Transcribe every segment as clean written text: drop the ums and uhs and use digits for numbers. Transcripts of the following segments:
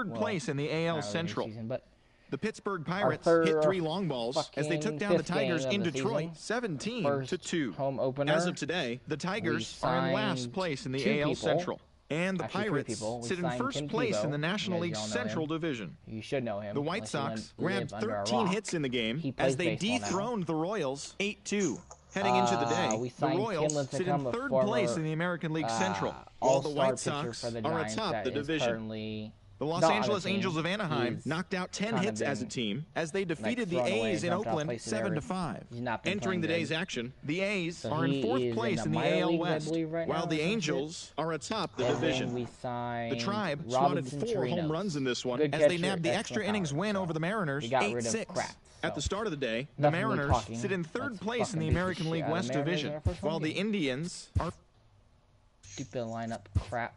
third place in the AL Central. Season, but the Pittsburgh Pirates hit 3 long balls as they took down the Tigers in Detroit 17-2. Home opener. As of today, the Tigers are in last place in the AL Central. And the Pirates sit in first place in the National League Central Division. You should know him. The White Sox grabbed 13 hits in the game as they dethroned the Royals 8-2. Heading into the day, the Royals sit in third place in the American League Central, while the White Sox are atop the division. The Los Angeles Angels of Anaheim knocked out 10 hits as a team as they defeated the A's in Oakland 7-5. Entering the day's action, the A's are in fourth place in the AL West, while the Angels are atop the division. The Tribe swatted 4 home runs in this one as they nabbed the extra innings win over the Mariners 8-6. At the start of the day, the Mariners sit in third place in the American League West Division, while the Indians are... Stupid lineup crap.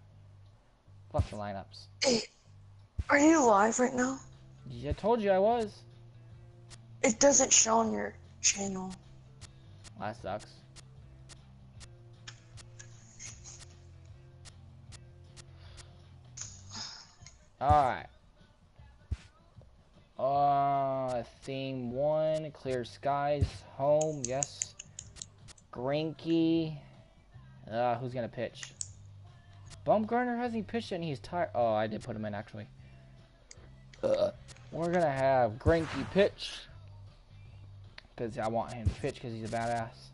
Fuck the lineups. Hey, are you live right now? I told you I was. It doesn't show on your channel. That sucks. Alright. Theme 1, Clear Skies, home, yes. Greinke. Who's gonna pitch? Bumgarner hasn't pitched and he's tired. Oh, I did put him in actually. We're gonna have Greinke pitch because I want him to pitch because he's a badass.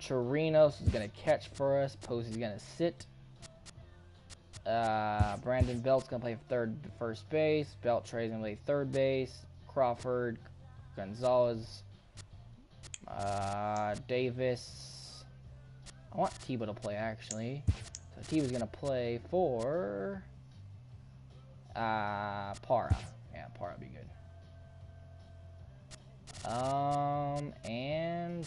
Chirinos is gonna catch for us. Posey's gonna sit. Brandon Belt's gonna play first base. Beltre's gonna play third base. Crawford, Gonzalez, Davis. I want Tebow to play actually. So Tebow's gonna play for Parra. Yeah, Parra would be good. And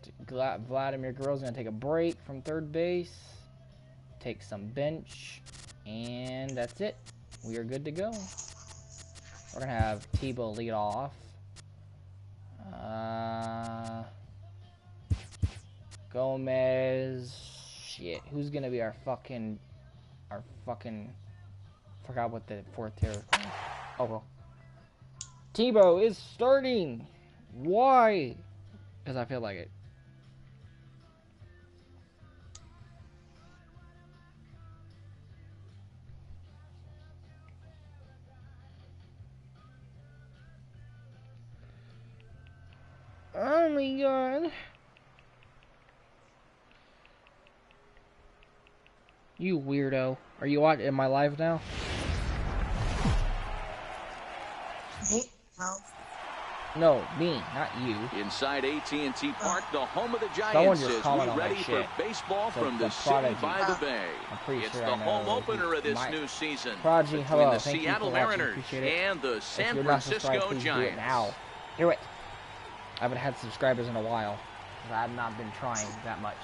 Vladimir Guerrero's gonna take a break from third base. Take some bench. And that's it. We are good to go. We're gonna have Tebow lead off. Gomez. Shit. Who's gonna be our fucking? Forgot what the fourth tier. Oh well. Tebow is starting. Why? Because I feel like it. Oh my god. You weirdo. Are you watching? Am I live now? Me? No. No, me, not you. Inside AT&T Park, the home of the Giants, is we ready for baseball from the city by the bay. It's the home opener of this new season between the Seattle Mariners and the San Francisco Giants. Now, do it. I haven't had subscribers in a while. I have not been trying that much.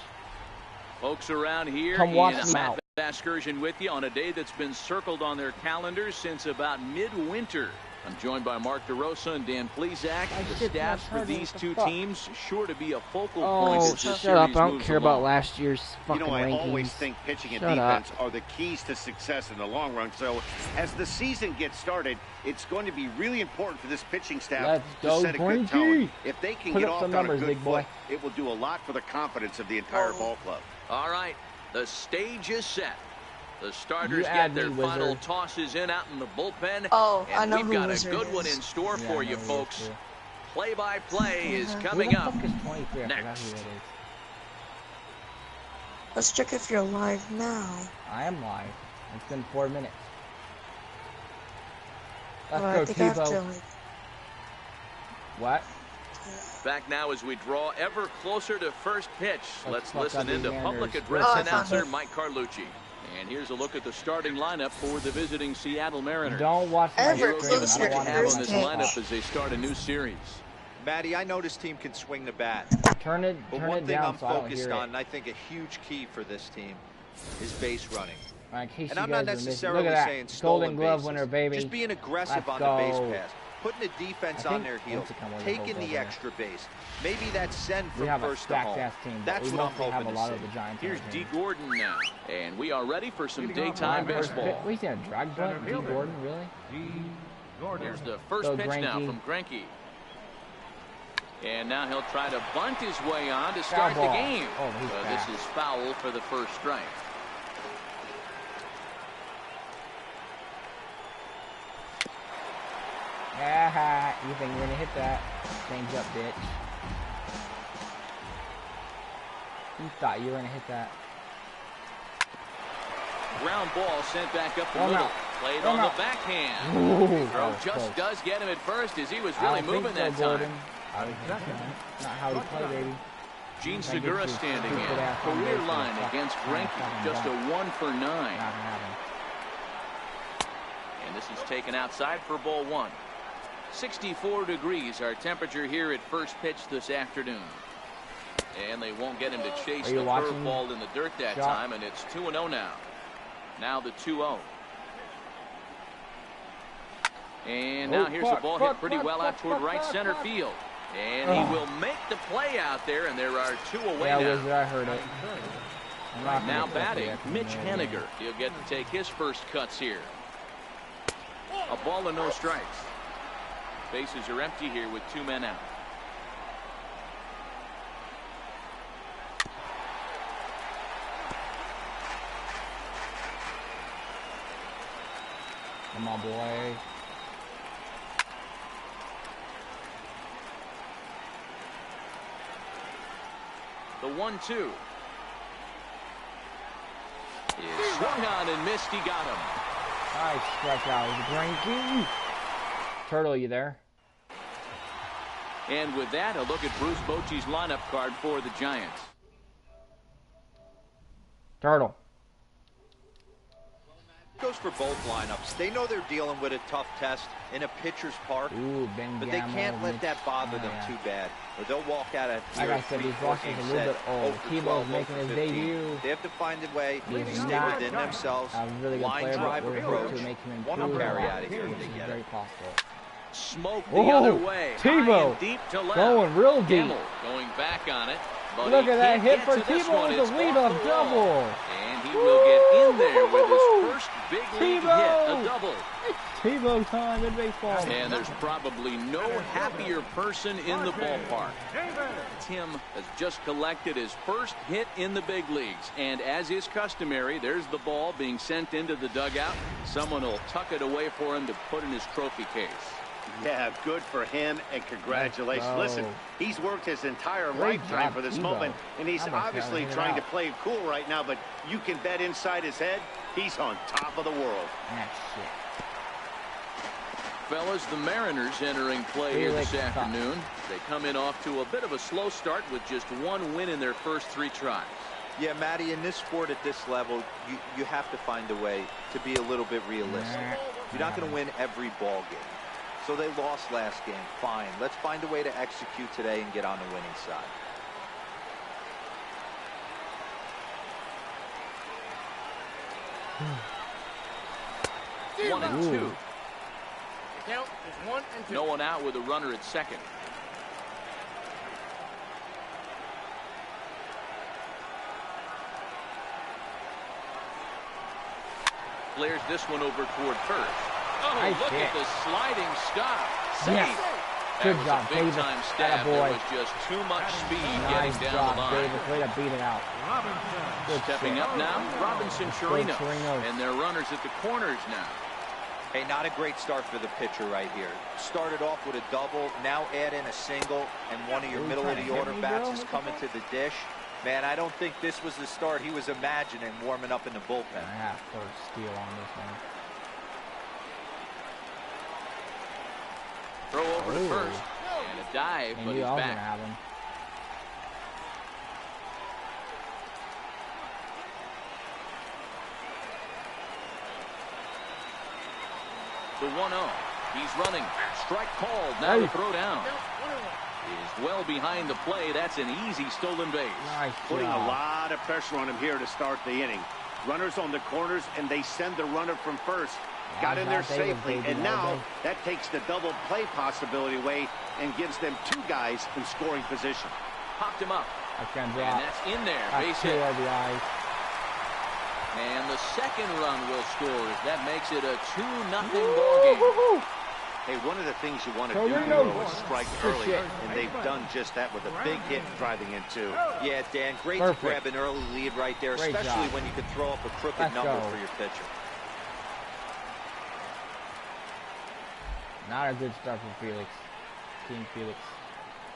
Folks around here Come watch in them out. excursion with you on a day that's been circled on their calendars since about midwinter. I'm joined by Mark DeRosa and Dan Plesac. The staffs for these two teams sure to be a focal point as this shut up. series I don't moves care along. about last year's fucking I rankings. always think pitching and defense are the keys to success in the long run. So as the season gets started, it's going to be really important for this pitching staff to set a good tone. If they can get off on a good foot, it will do a lot for the confidence of the entire ball club. All right, the stage is set. The starters get their final tosses in out in the bullpen. Oh, I know we've who got a Wizard good one is. in store for you folks. Play-by-play is coming up next. Let's check if you're live now. I am live. It's been 4 minutes. Let's Well, go, I think I have to, Tebow. like, What? Back now as we draw ever closer to first pitch. Let's listen into public address announcer Mike Carlucci. And here's a look at the starting lineup for the visiting Seattle Mariners. Don't watch my Heroes stream. have I don't to want have to on this lineup as they start a new series. Matty, I know this team can swing the bat. Turn it But down one thing I'm so I don't focused hear on, it. and I think a huge key for this team, is base running. In case And you I'm guys not are missing- necessarily look at that. saying Golden stolen Glove bases. winner, baby. Just being aggressive Let's on the base go. pass. putting the defense on their heels, taking the extra base. Maybe that's send from first to home. That's what I'm hoping to see. Here's D. Gordon now, and we are ready for some daytime baseball. We seen a drag bunt, D. Gordon, really? Here's the first pitch now from Greinke. And now he'll try to bunt his way on to start the game. So this is foul for the first strike. You think you're gonna hit that? Change up, bitch. You thought you were gonna hit that. Ground ball sent back up the middle. Played on the backhand. Throw just does get him at first as he was really moving that time. Not how he play, baby. Gene Segura standing in. Career line against Greinke. Just a 1 for 9. And this is taken outside for ball 1. 64 degrees our temperature here at first pitch this afternoon. And they won't get him to chase the curveball in the dirt that time, and it's 2-0 now. Now the 2-0. And now here's a ball hit pretty well out toward right center field. And he will make the play out there, and there are 2 away now. I heard it. Now batting, Mitch Haniger. He'll get to take his first cuts here. A ball and no strikes. Bases are empty here with 2 men out. Come on, boy. The 1-2. Is swung on and missed. He got him. Nice strikeout. Greinke. Turtle, you there? And with that, a look at Bruce Bochy's lineup card for the Giants. Turtle. Goes for both lineups. They know they're dealing with a tough test in a pitcher's park, but they can't let that bother them too bad, or they'll walk out of here. Like I said, these rosters are a little bit old. Tebow's making his debut. They have to find a way to stay within themselves. Line drive approach. One carry out of here when they get it. Very possible. Smoke the other way. Tebow deep to left. Going real deep. Gemmel going back on it. Look at that hit for Tebow. It's a leadoff double. And he will get in there with his first big league hit, a double. Tebow time in baseball. And there's probably no happier person in the ballpark. Tim has just collected his first hit in the big leagues. And as is customary, there's the ball being sent into the dugout. Someone will tuck it away for him to put in his trophy case. Yeah, good for him, and congratulations. Listen, he's worked his entire lifetime for this moment, and he's obviously trying to play it cool right now, but you can bet inside his head, he's on top of the world. Fellas, the Mariners entering play here this afternoon. They come in off to a bit of a slow start with just 1 win in their first 3 tries. Yeah, Matty, in this sport at this level, you have to find a way to be a little bit realistic. You're not going to win every ball game. So they lost last game. Fine. Let's find a way to execute today and get on the winning side. One and two. Count is 1 and 2. No one out with a runner at second. Flares this one over toward first. Oh, look at the sliding stop. Safe. Good job, David. That boy. There was just too much speed getting down the line. David. Way to beat it out. Stepping up now, Robinson Chirinos. And their runners at the corners now. Hey, not a great start for the pitcher right here. Started off with a double, now add in a single, and one of your middle of the order bats is coming to the dish. Man, I don't think this was the start he was imagining warming up in the bullpen. I have to steal on this one. Throw over to first, and a dive, but he's back. The 1-0. He's running. Strike called. Now the throw down. Is well behind the play. That's an easy stolen base. Nice. Putting a lot of pressure on him here to start the inning. Runners on the corners, and they send the runner from first. got in there safely, and now that takes the double play possibility away and gives them 2 guys in scoring position. Popped him up. And that's in there. Base hit. And the second run will score. That makes it a 2-0 ball game. Hey, one of the things you want to do is strike early, and they've done just that with a big hit driving in 2. Yeah, Dan, great to grab an early lead right there, especially when you can throw up a crooked number for your pitcher. Not a good start for Felix. King Felix.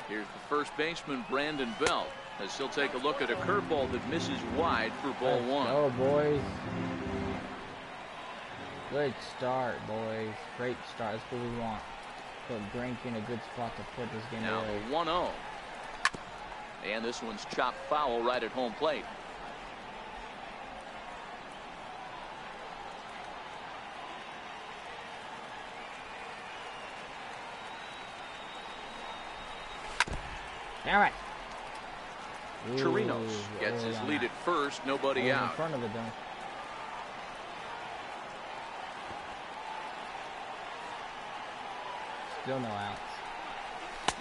Here's the first baseman, Brandon Belt, as he'll take a look at a curveball that misses wide for ball 1. Oh, boys. Good start, boys. Great start. That's what we want. Put Greinke in a good spot to put this game now away. 1-0. And this one's chopped foul right at home plate. All right. Chirinos gets his lead at first. Nobody out. In front of it, though. Still no outs.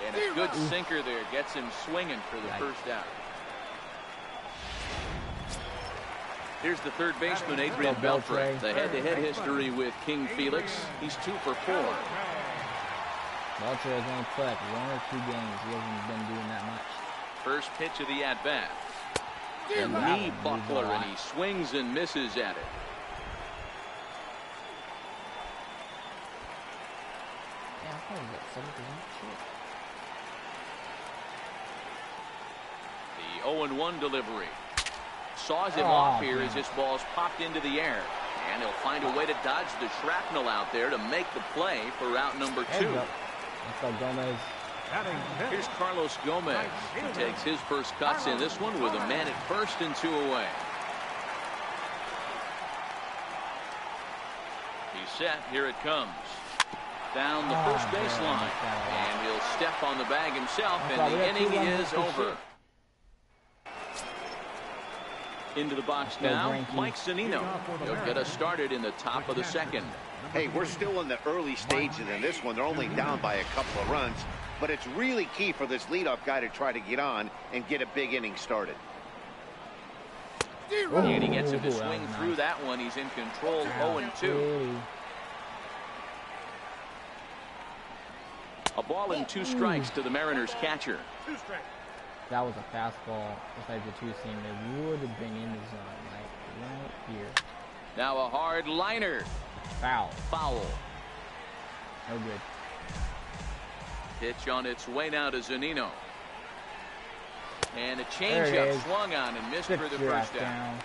And a good sinker there gets him swinging for the first out. Here's the third baseman, Adrian Beltre. The head-to-head history with King Felix. He's 2 for 4. Beltre has only played 1 or 2 games. He hasn't been doing that much. First pitch of the at-bat. A knee buckler, and he swings and misses at it. The 0-1 delivery. Saws him off here as this ball's popped into the air. And he'll find a way to dodge the shrapnel out there to make the play for out number 2. Gomez. Here's Carlos Gomez. He takes his first cuts in this one with a man at first and 2 away. He's set. Here it comes. Down the first baseline. And he'll step on the bag himself, and the inning is over. Into the box now, Mike Zunino. He'll get us started in the top of the second. Hey, we're still in the early stages in this one. They're only down by a couple of runs, but it's really key for this leadoff guy to try to get on and get a big inning started. And he gets him to swing through that one. He's in control, 0-2. A ball and 2 strikes to the Mariners catcher. That was a fastball. Besides the 2-seam, it would have been in the zone, right here. Now a hard liner. Foul. No good. Pitch on its way now to Zunino. And a changeup swung on and missed for the first down.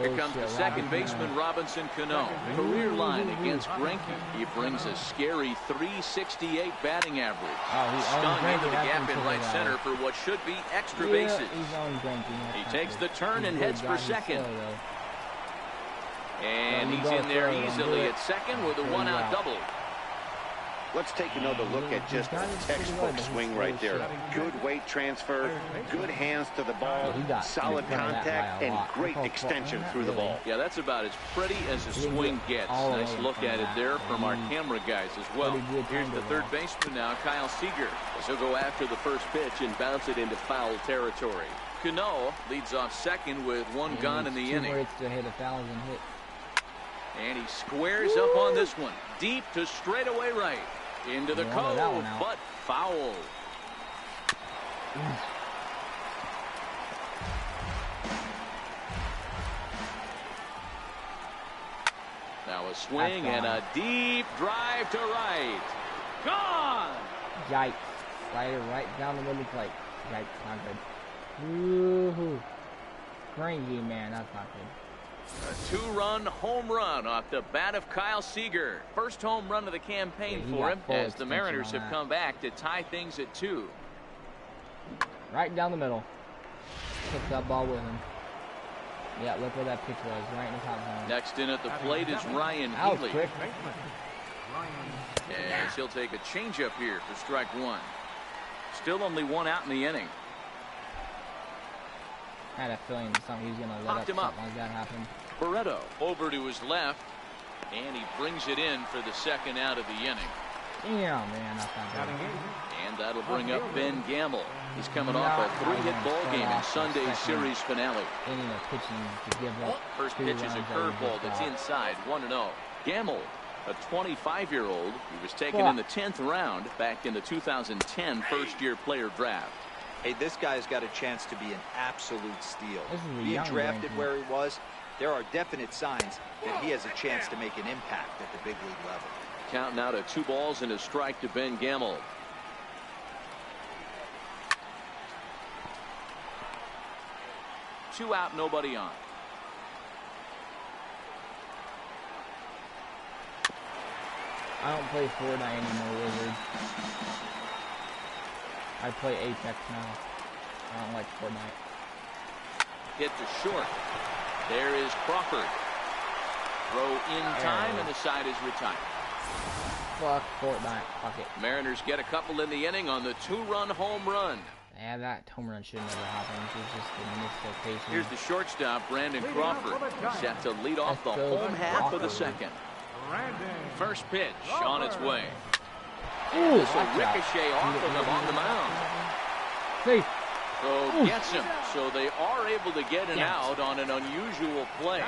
Here comes the second baseman, Robinson Cano. Career line against Greinke. He brings a scary .368 batting average. Stung into the gap in right center for what should be extra bases. He takes the turn and heads for second. And he's in there easily at second with a 1-out double. Let's take another look at just a textbook swing right there. Good weight transfer, good hands to the ball, solid contact, and great extension through the ball. Yeah, that's about as pretty as a swing gets. Nice look at it there from our camera guys as well. Here's the third baseman now, Kyle Seager. He'll go after the first pitch and bounce it into foul territory. Cano leads off second with 1 gone in the inning. To hit 1,000 hits. And he squares up on this one. Deep to straightaway right. Into the cove, but foul. Now a swing and a deep drive to right. Gone! Yikes. Slider right down the middle plate. Yikes, not good. Woohoo. Greinke, man, that's not good. A 2-run home run off the bat of Kyle Seager. First home run of the campaign for him as the Mariners have come back to tie things at 2. Right down the middle. Took that ball with him. Yeah, look where that pitch was. Right in the top zone. Next in at the plate is Ryan Healy. As he'll take a changeup here for strike 1. Still only 1 out in the inning. I had a feeling he was going to let something like that happen. Barreto over to his left, and he brings it in for the second out of the inning. Yeah, man, that's not bad. And that'll bring up Ben Gamble. He's coming off a 3-hit ball game in Sunday's series finale. First pitch is a curveball that's inside, 1-0. Gamble, a 25-year-old, he was taken in the 10th round back in the 2010 first-year player draft. Hey, this guy's got a chance to be an absolute steal. Being drafted where he was, there are definite signs that he has a chance to make an impact at the big league level. Count now to 2 balls and a strike to Ben Gamble. Two out, nobody on. I don't play Fortnite anymore, Wizard. I play Apex now. I don't like Fortnite. Hit to short. There is Crawford. Throw in time, and the side is retired. Fuck Fortnite. Fuck it. Mariners get a couple in the inning on the 2-run home run. Yeah, that home run should never happen. It's just a mislocation. Here's the shortstop, Brandon Crawford, set to lead off the home half of the second. First pitch on its way. Ooh, this will ricochet off of him on the mound. Safe. So gets him. So they are able to get an out on an unusual play.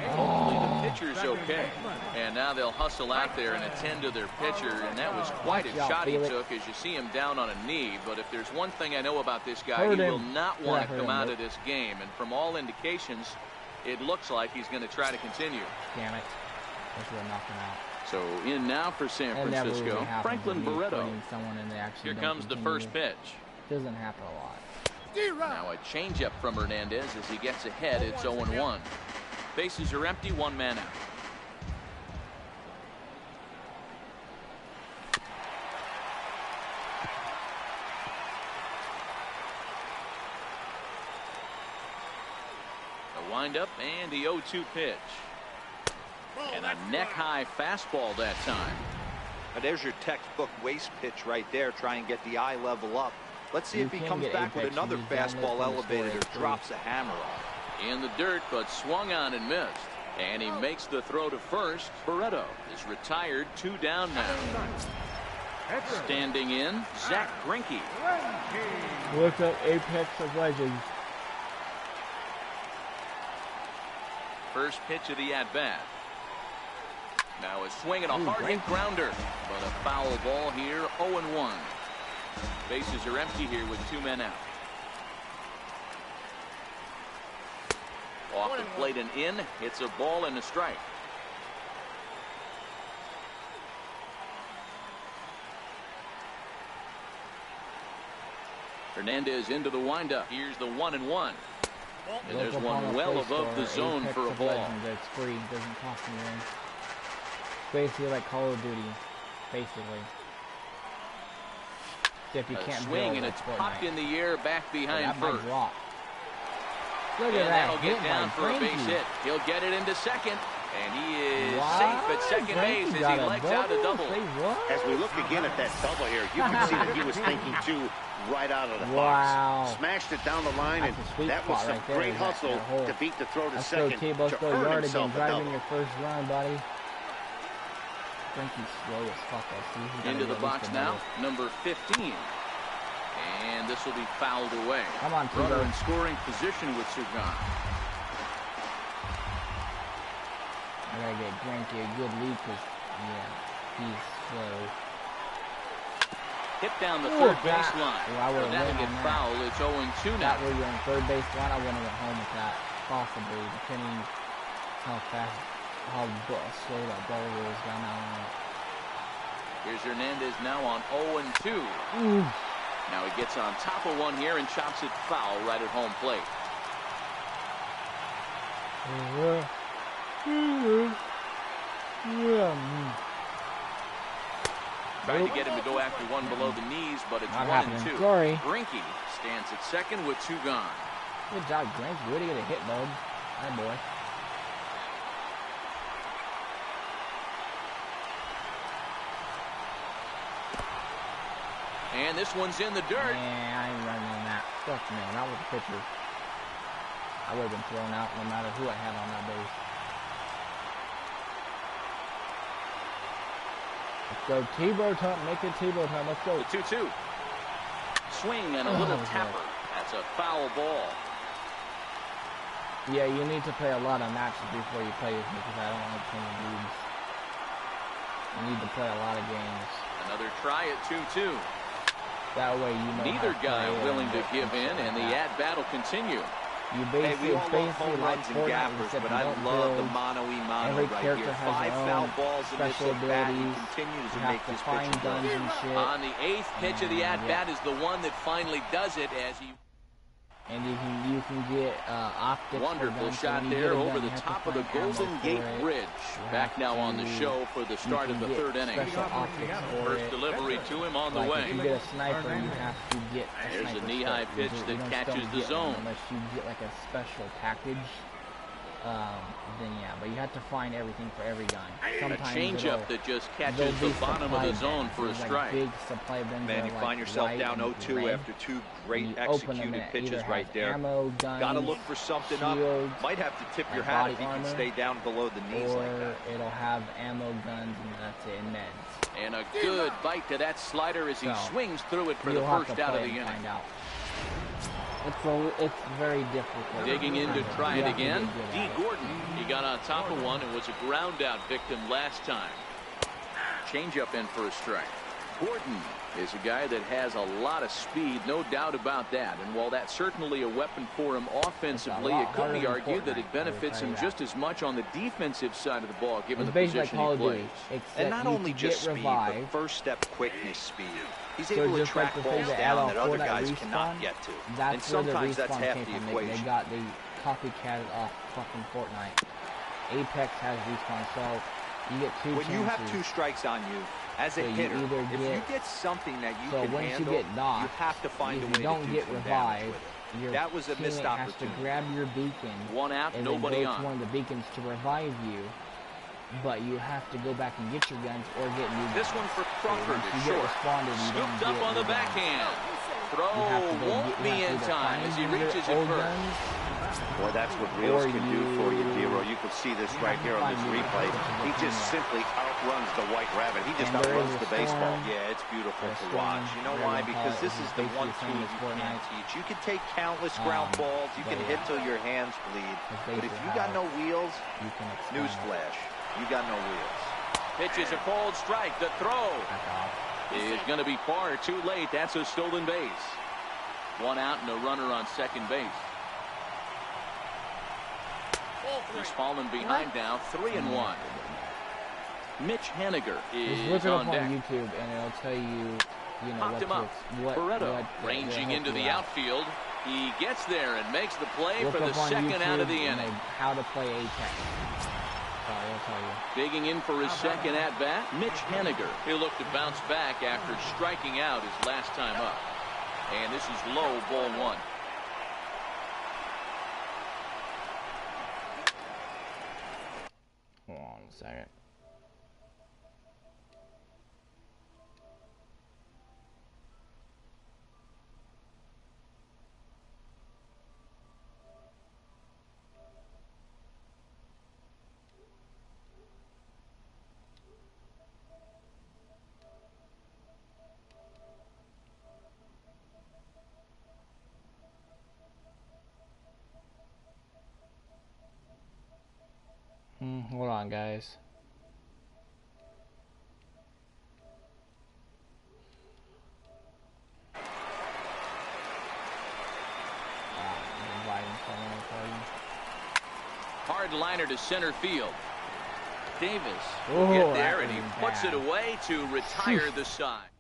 Hopefully the pitcher's okay. And now they'll hustle out there and attend to their pitcher. And that was quite a shot he took as you see him down on a knee. But if there's one thing I know about this guy, he will not want to come out of this game. And from all indications, it looks like he's going to try to continue. Damn it. That's knocking out. So in now for San Francisco, Franklin Barreto. Here comes the first pitch. Doesn't happen a lot. Now a changeup from Hernandez as he gets ahead. It's 0-1. Bases are empty, 1 man out. A windup and the 0-2 pitch. And a neck-high fastball that time. Now there's your textbook waste pitch right there. Try and get the eye level up. Let's see if he comes back with another fastball elevated or drops a hammer off. In the dirt, but swung on and missed. And he makes the throw to first. Barreto is retired, 2 down now. Standing in, Zach Greinke. What's up, Apex of Legends? First pitch of the at-bat. Now a swing and a hard hit grounder, but a foul ball here, 0-1. Bases are empty here with 2 men out. Off the plate and in, it's a ball and a strike. Hernandez into the windup. Here's the 1-1. And there's one well above the zone for a ball. It's free, doesn't cost anything. Basically like Call of Duty, basically. If you can't swing and it's popped in the air back behind first. Look at that. That'll get down for a base hit. He'll get it into second, and he is safe at second base as he legs out a double. As we look again at that double here, you can see that he was thinking too right out of the box. Smashed it down the line, and that was some great hustle to beat the throw to second to earn himself a double. Your first run, buddy. Greinke's slow as fuck. Into the box now, number 15. And this will be fouled away. Come on, runner in scoring position with Sugan. I gotta get Greinke a good lead because, yeah, he's slow. Hit down the third baseline. Well, that'll get fouled. It's 0-2 now. That way you're on third baseline. I wouldn't have went home with that. Possibly, depending how fast, how slow that ball was down there. Here's Hernandez now on 0-2. Now he gets on top of one here and chops it foul right at home plate. Trying to get him to go after one below the knees, but it's 1-2. Sorry. Greinke stands at second with 2 gone. Good job, Greinke. Way to get a hit, bud. That boy. And this one's in the dirt. Yeah, I ain't running on that. Fuck, man. Not with the pitcher. I would have been thrown out no matter who I had on that base. Let's go Tebow time. Make it Tebow time. Let's go. The 2-2. Swing and a little tapper. That's a foul ball. Yeah, you need to play a lot of matches before you play with me because I don't like playing dudes. You need to play a lot of games. Another try at 2-2. That way you know. Neither guy willing to give in, and the at-bat will continue. You basically, like gappers, but I love the mano-a-mano every right character here. Has 5 foul balls in this special at-bat. He abilities. continues to You make have this to find pitcher guns and shit. On the 8th pitch of the at-bat is the one that finally does it as he... And you can get optics. Wonderful shot there over the top of the Golden Gate Bridge. Back now on the show for the start of the 3rd inning. First delivery to him on the way. If you get a sniper, you have to get a There's a knee-high pitch that catches the zone. Unless you get like a special package. Then yeah, but you have to find everything for every gun. Sometimes a changeup that just catches the bottom of the zone for a strike. Big supply bins. Man, you find yourself down 0-2 after 2 great executed pitches right there. Ammo, guns, gotta look for something shields, up. Might have to tip your hat if you can stay down below the knees or like that. It'll have ammo, guns, and that's it, and meds. And a good bite to that slider as he swings through it for the first out of the inning. It's very difficult. Digging in to try it again. D. Gordon. He got on top of one and was a ground out victim last time. Changeup in for a strike. Gordon is a guy that has a lot of speed, no doubt about that. And while that's certainly a weapon for him offensively, it could be argued that it benefits him just as much on the defensive side of the ball, given the position he plays. And not only just speed, but first step quickness speed. He's able to track balls down that other guys cannot get to. And sometimes that's half the equation. They copycatted off fucking Fortnite. Apex has respawn, so you get 2 chances. When you have 2 strikes on you, as a hitter, if you get something that you can handle, you have to find a way to do some damage with it. That was a missed opportunity. Has to grab your beacon. 1 out, and nobody then go on. to one of the beacons to revive you. But you have to go back and get your guns or get new guns. This one for Crawford is short. Scooped up on the backhand. Throw won't be in time as he reaches it first. Boy, that's what Reels can do for you, Dero. You can see this right here on this replay. He just simply outruns the White Rabbit. He just outruns the baseball. Yeah, it's beautiful to watch. You know why? Because this is the one tool you can't teach. You can take countless ground balls. You can hit till your hands bleed. But if you got no wheels, newsflash, you got no wheels. Pitches a cold strike. The throw is going to be far too late. That's a stolen base. 1 out and a runner on second base. He's fallen behind now, 3-1. Mitch Haniger is on deck. On YouTube and it'll tell you, Popped him up. Barreto ranging into the outfield. He gets there and makes the play for the second out of the inning. How to play Apex. I'll tell you. Digging in for his second at-bat, Mitch Haniger. He'll look to bounce back after striking out his last time up. And this is low, ball 1. Hold on a second. Hold on, guys. Hard liner to center field. Davis will get there, and he puts it away to retire the side.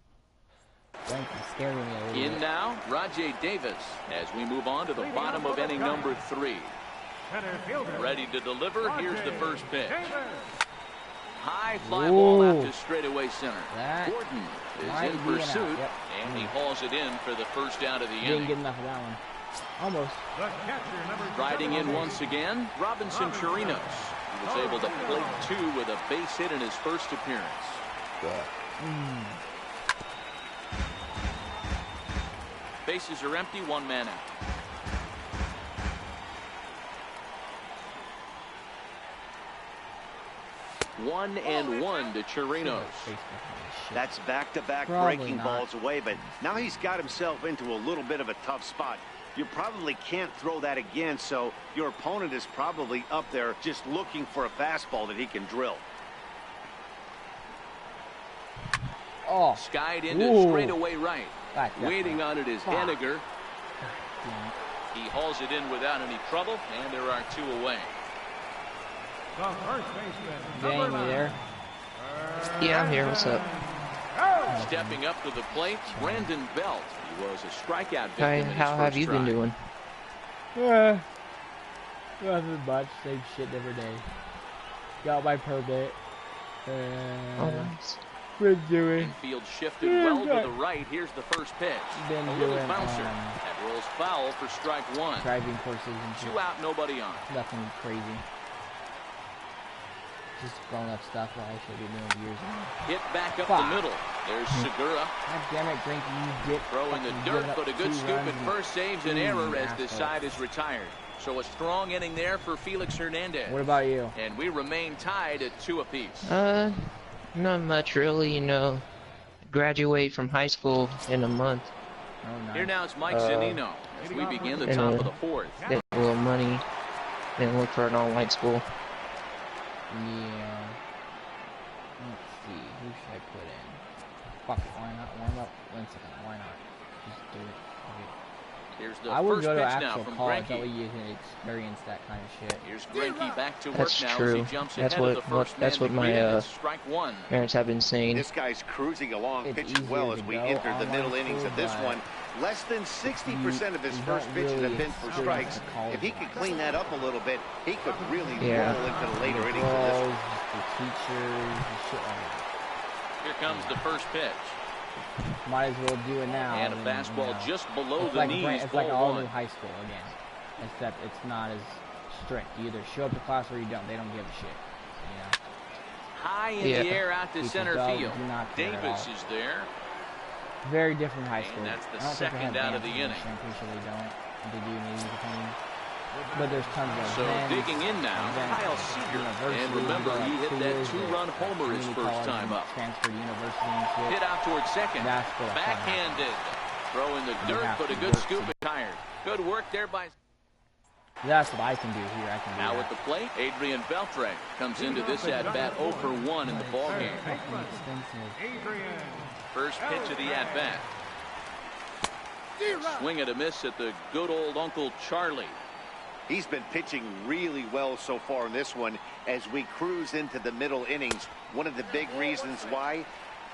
In now, Rajay Davis, as we move on to the bottom of inning number 3. Ready to deliver. Here's the first pitch. High fly ball out to straightaway center. Gordon is in pursuit, and he hauls it in for the first out of the inning. Didn't get enough of that one. Almost. Riding in once again, Robinson Chirinos. He was able to plate 2 with a base hit in his first appearance. Bases are empty, 1 man out. 1-1 to Chirinos. That's back-to-back breaking balls away, but now he's got himself into a little bit of a tough spot. You probably can't throw that again, so your opponent is probably up there just looking for a fastball that he can drill. Oh, skied into straightaway right. Waiting on it is Henniger. He hauls it in without any trouble, and there are 2 away. Dang, you there? Yeah, I'm here. What's up? Stepping up to the plate, Brandon Belt. He was a strikeout victim. Hi, how have you been doing? Nothing much. Same shit every day. Got my permit. Oh, nice. Been doing. Infield shifted well to the right. Here's the first pitch. Been a little bouncer. That rolls foul for strike 1. Driving courses and shit. 2 out, nobody on. Nothing crazy. Just grown-up stuff that I should be doing years ago. Hit back up the middle. There's Segura. God damn it, Grinky, you get throwing the dirt, but a good scoop at first saves an error as this side is retired. So a strong inning there for Felix Hernandez. What about you? And we remain tied at 2 apiece. Not much really, you know. Graduate from high school in a month. Oh, nice. Here now it's Mike Zunino as we begin the top of the 4th. Get a little money and look for an online school. Yeah. Let's see. Who should I put in? Fuck it. Why not? Warm up. 1 second. Why not? Just do it. Okay. Here's the I would first go to pitch actual now from college. Greinke. That way you can experience that kind of shit. Here's Greinke back to work That's now true. as he jumps That's ahead of the first that's what man my strike 1. parents have been saying. This guy's cruising along, pitching well as we enter the middle innings of this one. Less than 60% of his first pitches have been for strikes. If he could clean that up a little bit, he could really roll into the later innings of this one. The teachers, the shit like that. Here comes the first pitch. Might as well do it now. And a fastball just below it's the like knees. It's like all new high school again, except it's not as strict. You either show up to class or you don't. They don't give a shit. You know. High in the air out to center field. Davis is there. Very different high school. And that's the second out of the inning. I'm pretty sure they don't. They do maybe depending. But there's tons of so digging in now, Kyle Seager. And remember, he hit that 2-run homer his first time up. Transferred to university and shit. Hit out towards second. Backhanded. Throwing the dirt, but a good scoop and tired. Good work there by... That's what I can do here. I can do now at the plate, Adrian Beltre comes into this at-bat 0 for 1 in the ballgame. First pitch of the at-bat. Swing and a miss at the good old Uncle Charlie. He's been pitching really well so far in this one as we cruise into the middle innings. One of the big reasons why,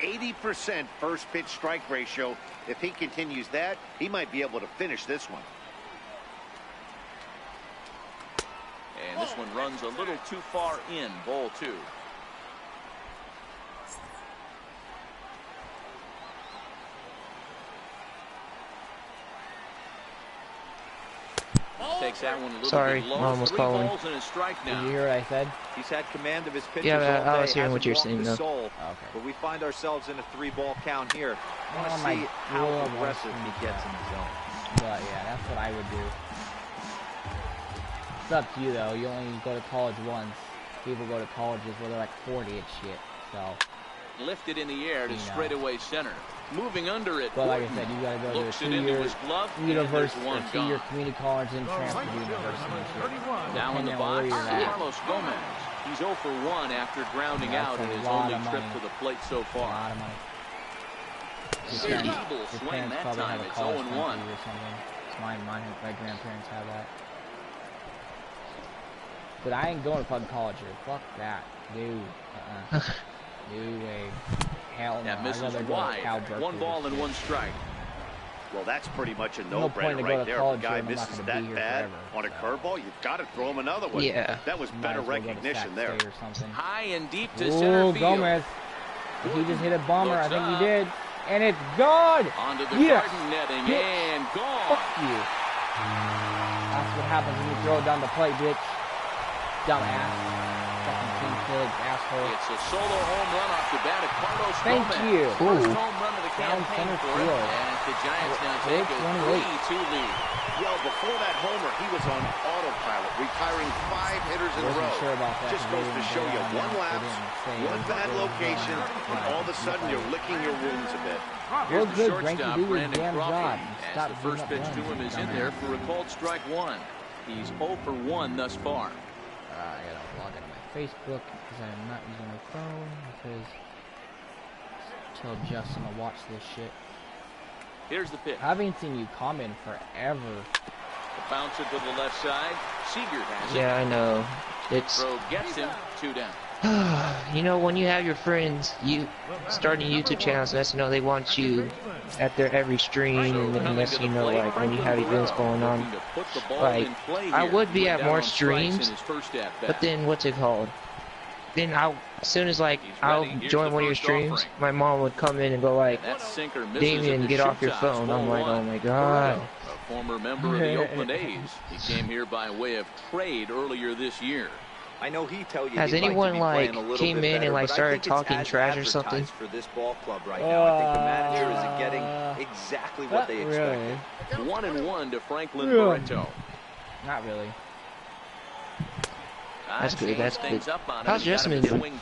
80% first pitch strike ratio. If he continues that, he might be able to finish this one. And this one runs a little too far in, ball 2. Takes that one a little bit low. Mom was calling. 3 balls and a strike now. Did you hear what I said? He's had command of his pitches yeah, all day. I was hearing what you're saying, though. Okay. But we find ourselves in a 3-ball count here. I want to see how aggressive he gets in the zone. But yeah, that's what I would do. It's up to you, though. You only go to college once. People go to colleges where they're like 40 and shit. So. Lifted in the air to straightaway center. Moving under it. But like I said, you gotta go to a 2-year university, or 2-year community college, and transfer to university. Now in the box, Carlos Gomez. He's 0 for 1 after grounding out in his only trip to the plate so far. A lot of money. His swing that time. It's 0 and 1. Mine, my grandparents have that. But I ain't going to fucking college here. Fuck that, dude. No way. Hell no. That misses wide. 1 ball and 1 strike. Well, that's pretty much a no-brainer right there. If a guy misses that bad on a curveball, you've got to throw him another one. Yeah. That was better recognition there. High and deep to center field. Gomez. If he just hit a bomber, I think he did. And it's gone. Onto the garden netting and gone. Fuck you. That's what happens when you throw it down the plate, bitch. Dumbass. Asshole. It's a solo home run off the bat of Carlos Thank Gomez. you. First home run of the campaign for him. And the Giants now take a 3-2 lead. Well, before that homer, he was on autopilot, retiring 5 hitters in a row. Just goes to show you one lapse, one bad location, and all of a sudden you're licking your wounds a bit. Real good, Greinke, do your damn job. As the first pitch to him is in there for a called strike 1. He's 0 for 1 thus far. I gotta log into my Facebook because I'm not using my phone because tell Justin to watch this shit. Here's the pitch. I haven't seen you comment forever. The bouncer to the left side. Seager has it. Yeah, I know. It's. Throw gets him. 2 down. You know, when you have your friends, you starting YouTube channels, that's, you know, they want you at their every stream, and that's, you know, like when you have events going on. Like, I would be at more streams, but then what's it called? Then as soon as like I'll join one of your streams, my mom would come in and go like, "Damian, get off your phone." I'm like, "Oh my god." A former member of the Oakland A's. He came here by way of trade earlier this year. I know he tell you. Has anyone like came in and like started talking trash or something? For this ball club right now, I think the manager is getting exactly what they expected. 1-1 to Franklin Barreto. Not really. That's good. That's good. How's Jessamine doing?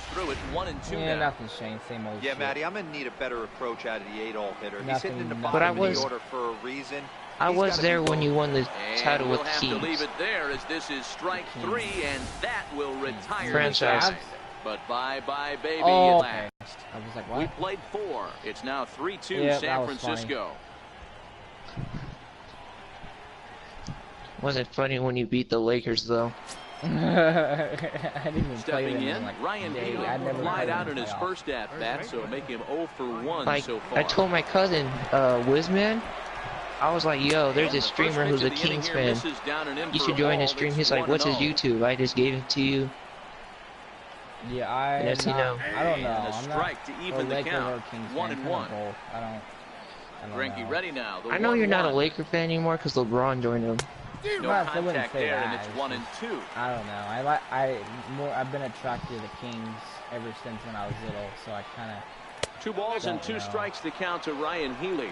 Yeah, nothing's changed. Same old shit. Yeah, Matty, I'm gonna need a better approach out of the 8-hole hitter. He's hitting in the bottom of the order for a reason. I was there when you won the title with Keys. We'll have to leave it there as this is strike 3, and that will retire franchise. But bye-bye, baby. Oh, okay. I was like, what? We played 4. It's now 3-2 San Francisco. Wasn't funny when you beat the Lakers, though. I didn't even Stepping play in, like Ryan Healy flied out in his first at-bat, so make him 0 for 1 like, so far. I told my cousin, Wizman, I was like, yo, there's this streamer who's a Kings fan. You should join his stream. He's like, what's his YouTube? I just gave it to you. Yeah, I don't know. And a strike to even the count. 1-1. I don't Greinke know. Ready now. I know you're not a Laker fan anymore because LeBron joined him. No contact there, and it's 1-2. I don't know. I've been attracted to the Kings ever since when I was little, so I kind of. 2 balls and 2 strikes to count to Ryan Healy.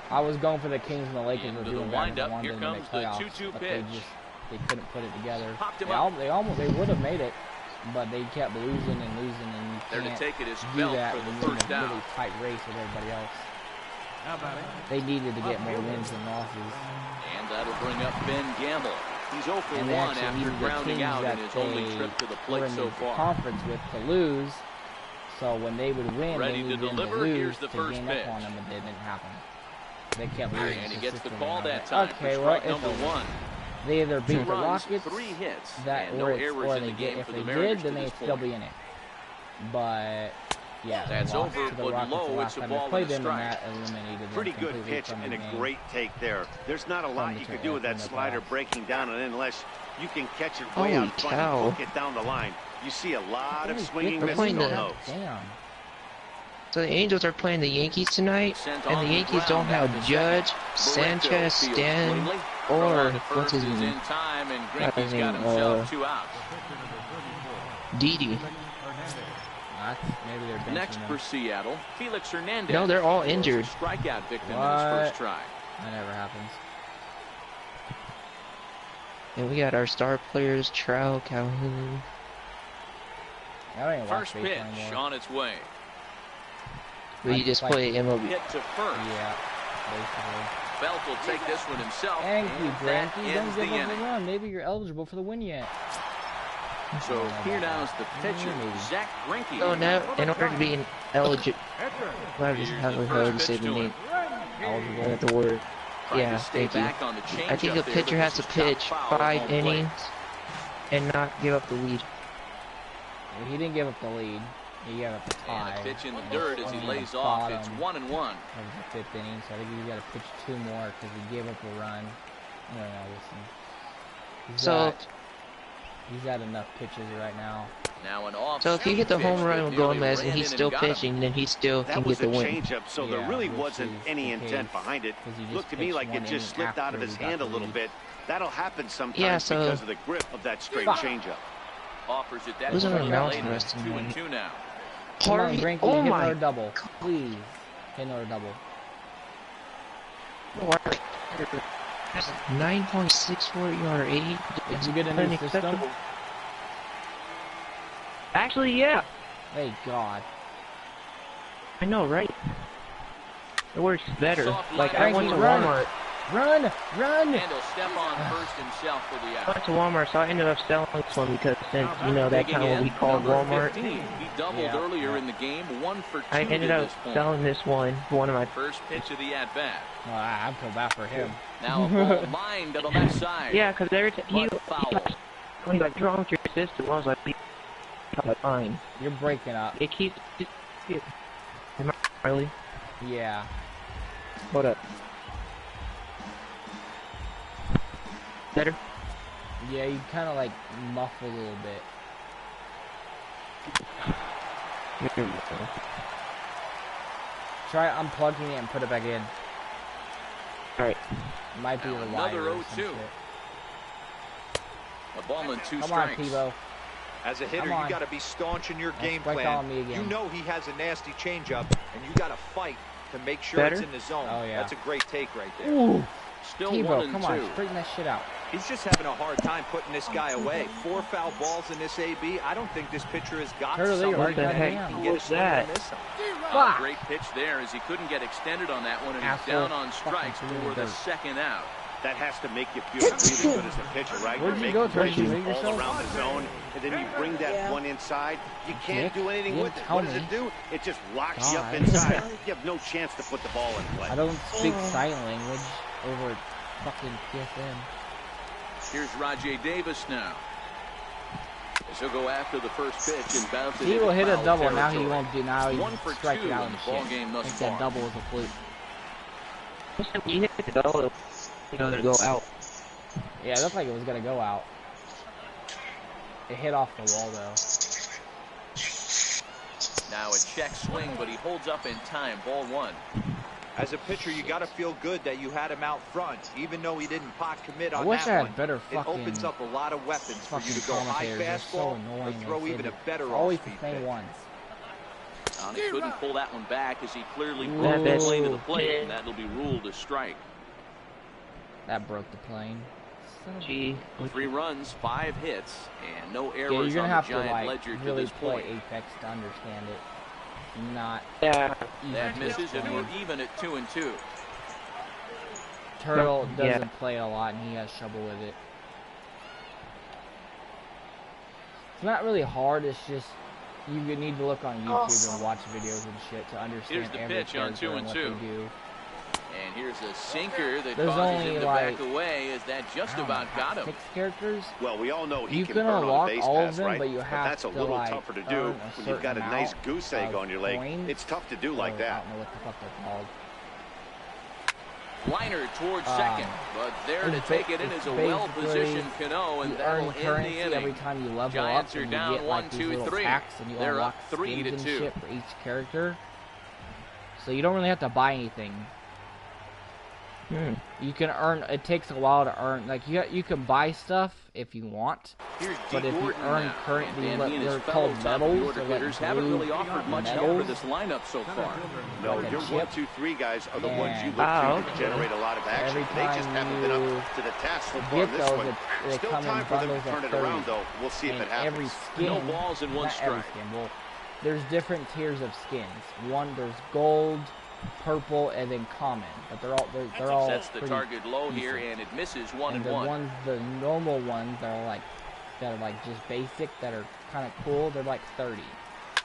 I was going for the Kings and the Lakers were doing better than Here comes the 2-2 pitch. They couldn't put it together. They would have made it, but they kept losing and losing, and you can't to take it as do that when you're in a really tight race with everybody else. They needed to get more wins than losses. And that'll bring up Ben Gamble. He's 0 for 1 after grounding out in his only trip to the plate so far. Conference with to lose, so when they would win, they needed to lose Here's the to first gain pitch. up on them, but it didn't happen. They kept losing. And he gets the call that time okay, for well, strike number 1. They either beat 2 the runs, Rockets, 3 hits, that and no errors or in they the get. game If for they the Mariners did, then they'd still be in it. But yeah, that's over, to the but Rockets low. It's a ball and a strike. Pretty good pitch and a great take there. There's not a lot you could do with that slider breaking down, and unless you can catch it way out front and hook it down the line, you see a lot of swinging misses on those. Damn. So the Angels are playing the Yankees tonight, and the Yankees don't have Judge, Sanchez, Stan, or what's his name? Didi. Next for Seattle, Felix Hernandez. No, they're all injured. Strikeout victim in his first try. That never happens. And we got our star players, Trout, Calhoun. First pitch on its way. Will you just play MLB? Hit to first. Yeah, basically. Belt will take this one himself. Thank you, Greinke. Don't give up the run. Maybe you're eligible for the win yet. So here now is the pitcher, Zach Greinke. So now, in order to be an eligible, how to say the name? Eligible. The word. Yeah, thank you. I think a pitcher has to pitch 5 innings and not give up the lead. Well, he didn't give up the lead. He gave up the tie. And a pitch in the dirt as he lays off. It's 1-1. That was the 5th inning, so I think he's got to pitch 2 more because he gave up a run. I don't know, listen. He's got enough pitches right now. Now an off. So if you get the home run with Gomez and he's still pitching, then he still can get the win. That was a changeup, so there really wasn't any intent behind it. Looked to me like it just slipped out of his hand a little bit. That'll happen sometimes because of the grip of that straight changeup. Offers it that who's on the mountain resting? 2-2 now. Harvey, Greinke, oh hit my! Another double, please. Hit another double. That's 9.64 yard 80. Did you get a new system? Actually, yeah. Thank God. I know, right? It works better. Like, I went to Walmart. Run! And he'll step on first himself for the out. I went to Walmart, so I ended up selling this one because since, you know, that kind of what we call Walmart. 15. He doubled earlier in the game, 1 for 2. I ended up selling this one for one of my first pitch of the at-bat. Well, I feel bad for him. Now a ball lined to the left side. Yeah, because every time he like drawn your system, I was like, fine. You're breaking up. It keeps. Am I really? Yeah. Hold up. Better? Yeah, you kind of like muffle a little bit. Try unplugging it and put it back in. Alright. Might be the wire. Another 0-2. A ball and 2 strikes. Come on, Tebow. As a hitter, you got to be staunch in your game plan. You know he has a nasty changeup, and you got to fight to make sure it's in the zone. Oh, yeah. That's a great take right there. Ooh. Still Tebow, 1-2. Come on, straighten that shit out. He's just having a hard time putting this guy away. 4 foul balls in this AB. I don't think this pitcher has got something what the heck was that? Great pitch there as he couldn't get extended on that one, and he's down on strikes for the second out. That has to make you feel really good as a pitcher, right? Where'd you go, Tracy? All around the zone, and then you bring that one inside. You can't do anything with it. What does it do? It just locks you up inside. You have no chance to put the ball in play. I don't speak sign language over fucking PSN. Here's Rajay Davis now. As he'll go after the first pitch and bounce it. He will hit a double. Territory. Now he won't do. Now he's 1 for 2 striking out in and the ball shit. game I thus think far. that double is a fluke. You hit the double, you know, to go out. Yeah, it looked like it was gonna go out. It hit off the wall though. Now a check swing, but he holds up in time. Ball 1. As a pitcher, you got to feel good that you had him out front, even though he didn't pot commit on I wish that I had one. better It fucking opens up a lot of weapons for you to go high fastball or throw even a better always the off-speed same pitch. ones. He couldn't pull that one back as he clearly broke the plane to the plate, and that'll be ruled a strike. That broke the plane. Gee. 3 runs, 5 hits, and no Yeah, errors you're on gonna the have to Giant like ledger to really this play point. Apex to understand it. Not Yeah. easy That to misses, and explain. we're even at 2-2. Turtle doesn't play a lot, and he has trouble with it. It's not really hard. It's just you need to look on YouTube and watch videos and shit to understand Here's the every pitch on character and what 2-2. they do. And here's a sinker that There's causes only him to like, back away as that just about got him. 6 characters. Well, we all know he You can can burn on unlock a base all of pass, them, right? but you have that's a to, little like, tougher to do earn a when you've got a certain nice amount goose egg of on your leg. coins. It's tough to do like I that. don't know what the fuck they're called. Liner towards second, but there to take it in is a well-positioned Cano, and that'll end the inning. Every time you level Giants up, are and down you get like 1, 2, these little 3. packs, and you They're unlock up 3 skins to and 2. shit for each character. So you don't really have to buy anything. You can earn. It takes a while to earn. Like you can buy stuff if you want, but if you earn currently what they're called medals, or like haven't really offered much help for this lineup so far. No, like your a 1, chip. 2, 3 guys are the And- ones you look to generate a lot of action. Every They just time haven't been you up to the task so far get in this those, one. they Still come in time for them bundles to turn of it 30. around, though. We'll see if And it happens. every skin, No balls in one not every strike. skin. Well, there's different tiers of skins. There's gold, purple, and then common. But they're all Sets the pretty target low decent. here, and it misses 1 And and 1. the normal ones that are like just basic, that are kind of cool, they're like 30.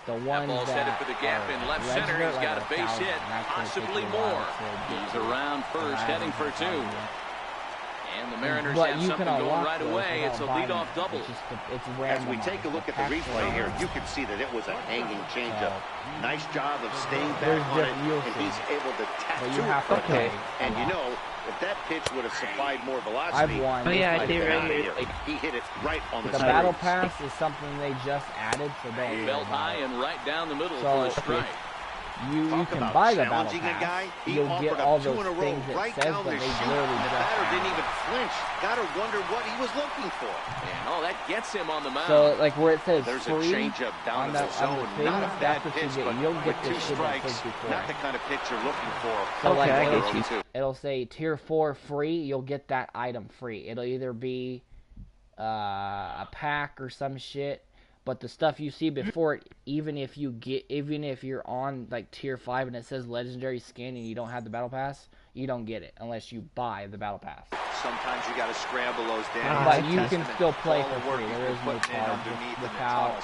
The ones Ball's headed for the gap are in left legendary, center. He's like got a base 1,000. hit, That's gonna take possibly you a while more. to get He's to. around first, heading for 2. And the Mariners But have you something can going unlock right those away. It's a without buying leadoff them. double. It's As random. we take a look at the replay here, you can see that it was a hanging changeup. Nice job of staying back on it, and he's able to But you tattoo have it. to pay. And you know, if that pitch would have supplied more velocity, I've won. Oh yeah, I I'd see been right out of here. here. He hit it right on the The center. battle pass is something they just added, so don't worry Belt about high it. and right down the middle So, for a strike. You can buy the battle pass. You'll get all those things it says, but they literally the batter didn't even flinch. Gotta wonder what he was looking for. And that gets him on the mound. So like where it says there's free a changeup down on the zone. Not a bad pitch, but you'll get this strikes. Not the kind of pitch you're looking for. So like it'll say tier 4 free. You'll get that item free. It'll either be a pack or some shit. But the stuff you see before it, even if you're on like tier 5 and it says legendary skin and you don't have the battle pass, you don't get it unless you buy the battle pass. Sometimes you got to scramble those down. But you can still play for free. There is no charge without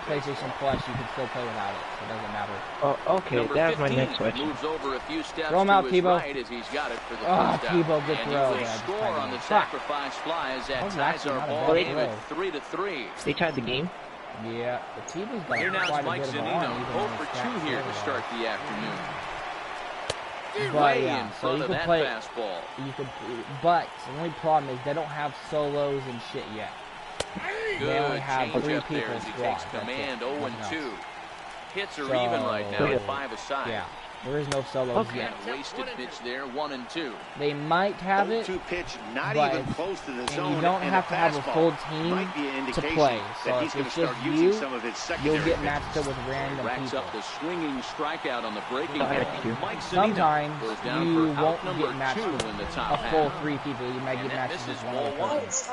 PlayStation Plus. You can still play without it. So it doesn't matter. Oh, okay. That's my next question. Moves over a few steps throw him out, Tebow. Right as he's got it for the Tebow, good throw. And score on the sacrifice fly as that ties our ball game at 3-3. They tied the game. Yeah, the Tebow's got here now quite Mike a bit Zunino, of 0 for 2 here to start the afternoon. But yeah, so you can play. Fastball. But the only problem is they don't have solos and shit yet. They only have 3 people as he takes command 0-2. Hits are even right now at 5 aside. Yeah. There is no solos yet. Wasted pitch there, 1-2. They might have it, pitch, not but even close to the zone, you don't have to have a full team to play. So if it's just you, you'll get matched up with random Racks people. Up the swinging strikeout on the breaking ball. Sometimes you won't get matched with a full 3 people. You might get matched with just one other person.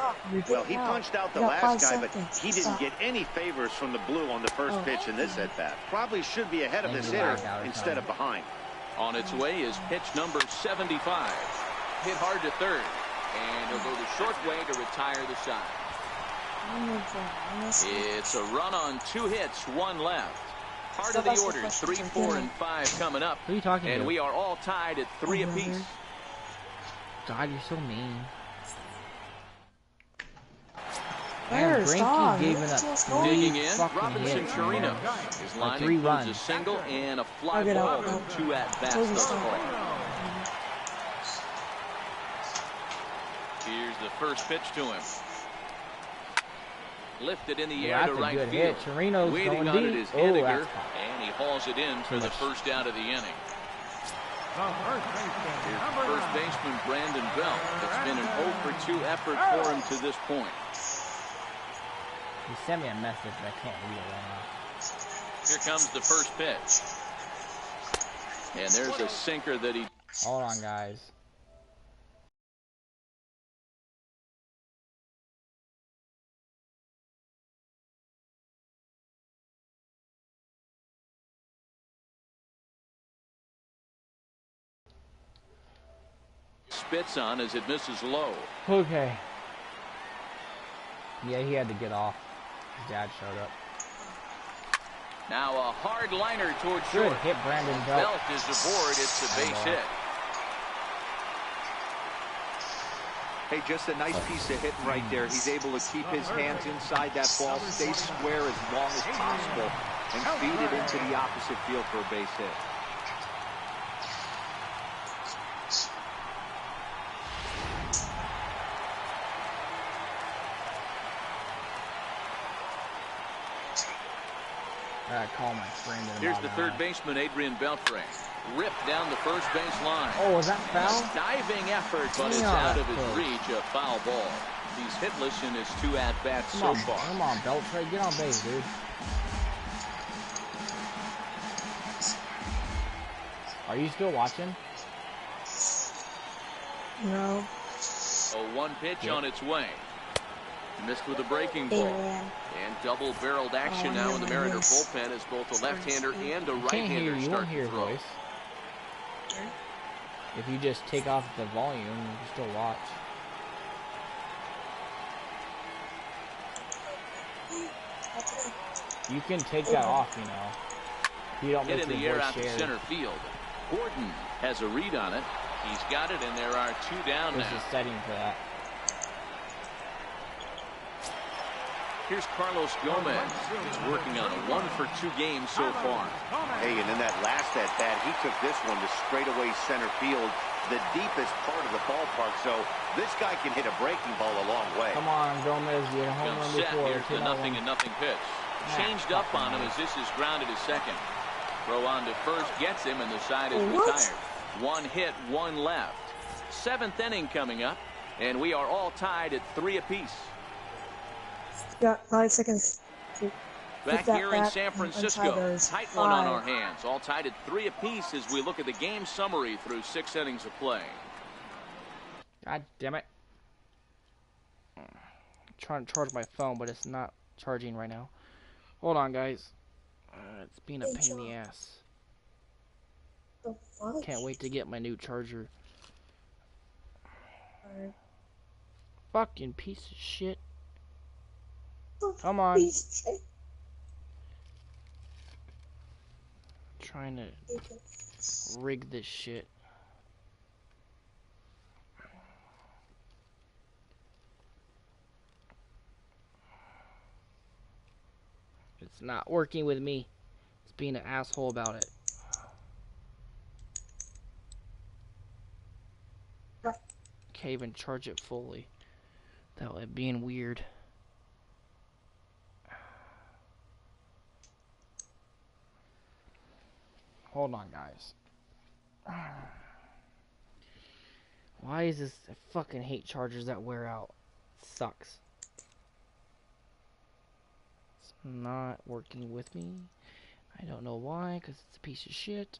Well, he punched out the last guy, but he didn't get any favors from the blue on the first pitch in this at-bat. Probably should be ahead of this hitter instead of behind. On its way is pitch number 75. Hit hard to third. And he'll go the short way to retire the side. It's a run on 2 hits, 1 left. Part of the order, 3, 4, and 5 coming up. Who are you talking to? And we are all tied at 3 apiece. God, you're so mean. Where's Dog? Gave it up. Digging in, Robinson Chirino is lining 3 runs. A single and a fly ball with 2 at-bats thus far. Here's the first pitch to him. Lifted in the air to right field. Hit. Chirino's waiting going on deep. it is Henniger, and he hauls it in for the first out of the inning. Here's first baseman Brandon Belt. It's been an 0 for 2 effort for him to this point. He sent me a message, but I can't read it right now. Here comes the first pitch. And there's a sinker that he... Hold on, guys. Spits on as it misses low. Okay. Yeah, he had to get off. His dad showed up. Now a hard liner towards short. Good hit, Brandon Belt. Belt is aboard. It's a base hit. Hey, just a nice piece of hitting right there. He's able to keep his hands inside that ball, stay square as long as possible, and feed it into the opposite field for a base hit. Call my friend. Here's the third baseman, Adrian Beltre. Ripped down the first base line. Oh, is that foul? Diving effort, but it's out of his reach. A foul ball. He's hitless in his 2 at-bats so far. Come on, Beltre. Get on base, dude. Are you still watching? No. A 1 pitch on its way. Missed with a breaking ball. And double-barreled action now in the Mariner bullpen as both a left-hander and a right-hander start to throw. Voice. If you just take off the volume, you can still watch. You can take that off, you know. You don't Hit make in the your air voice out to shared. center field. Gordon has a read on it. He's got it, and there are 2 down now. There's a setting for that. Here's Carlos Gomez. He's working on a 1 for 2 game so far. Hey, and in that last at-bat, he took this one to straightaway center field, the deepest part of the ballpark. So this guy can hit a breaking ball a long way. Come on, Gomez. You had a home run before. Here's the 0-0 pitch. Changed up on him as this is grounded to second. Throw on to first gets him, and the side is retired. 1 hit, 1 left. 7th inning coming up, and we are all tied at 3 apiece. Got 5 seconds. Back here in San Francisco, tight one on our hands. All tied at 3 apiece as we look at the game summary through 6 innings of play. God damn it. I'm trying to charge my phone, but it's not charging right now. Hold on, guys. It's being a pain in the ass. Can't wait to get my new charger. Fucking piece of shit. Come on. Trying to rig this shit. It's not working with me. It's being an asshole about it. Can't even charge it fully without it being weird. Hold on, guys. Why is this? I fucking hate chargers that wear out. It sucks. It's not working with me. I don't know why, because it's a piece of shit.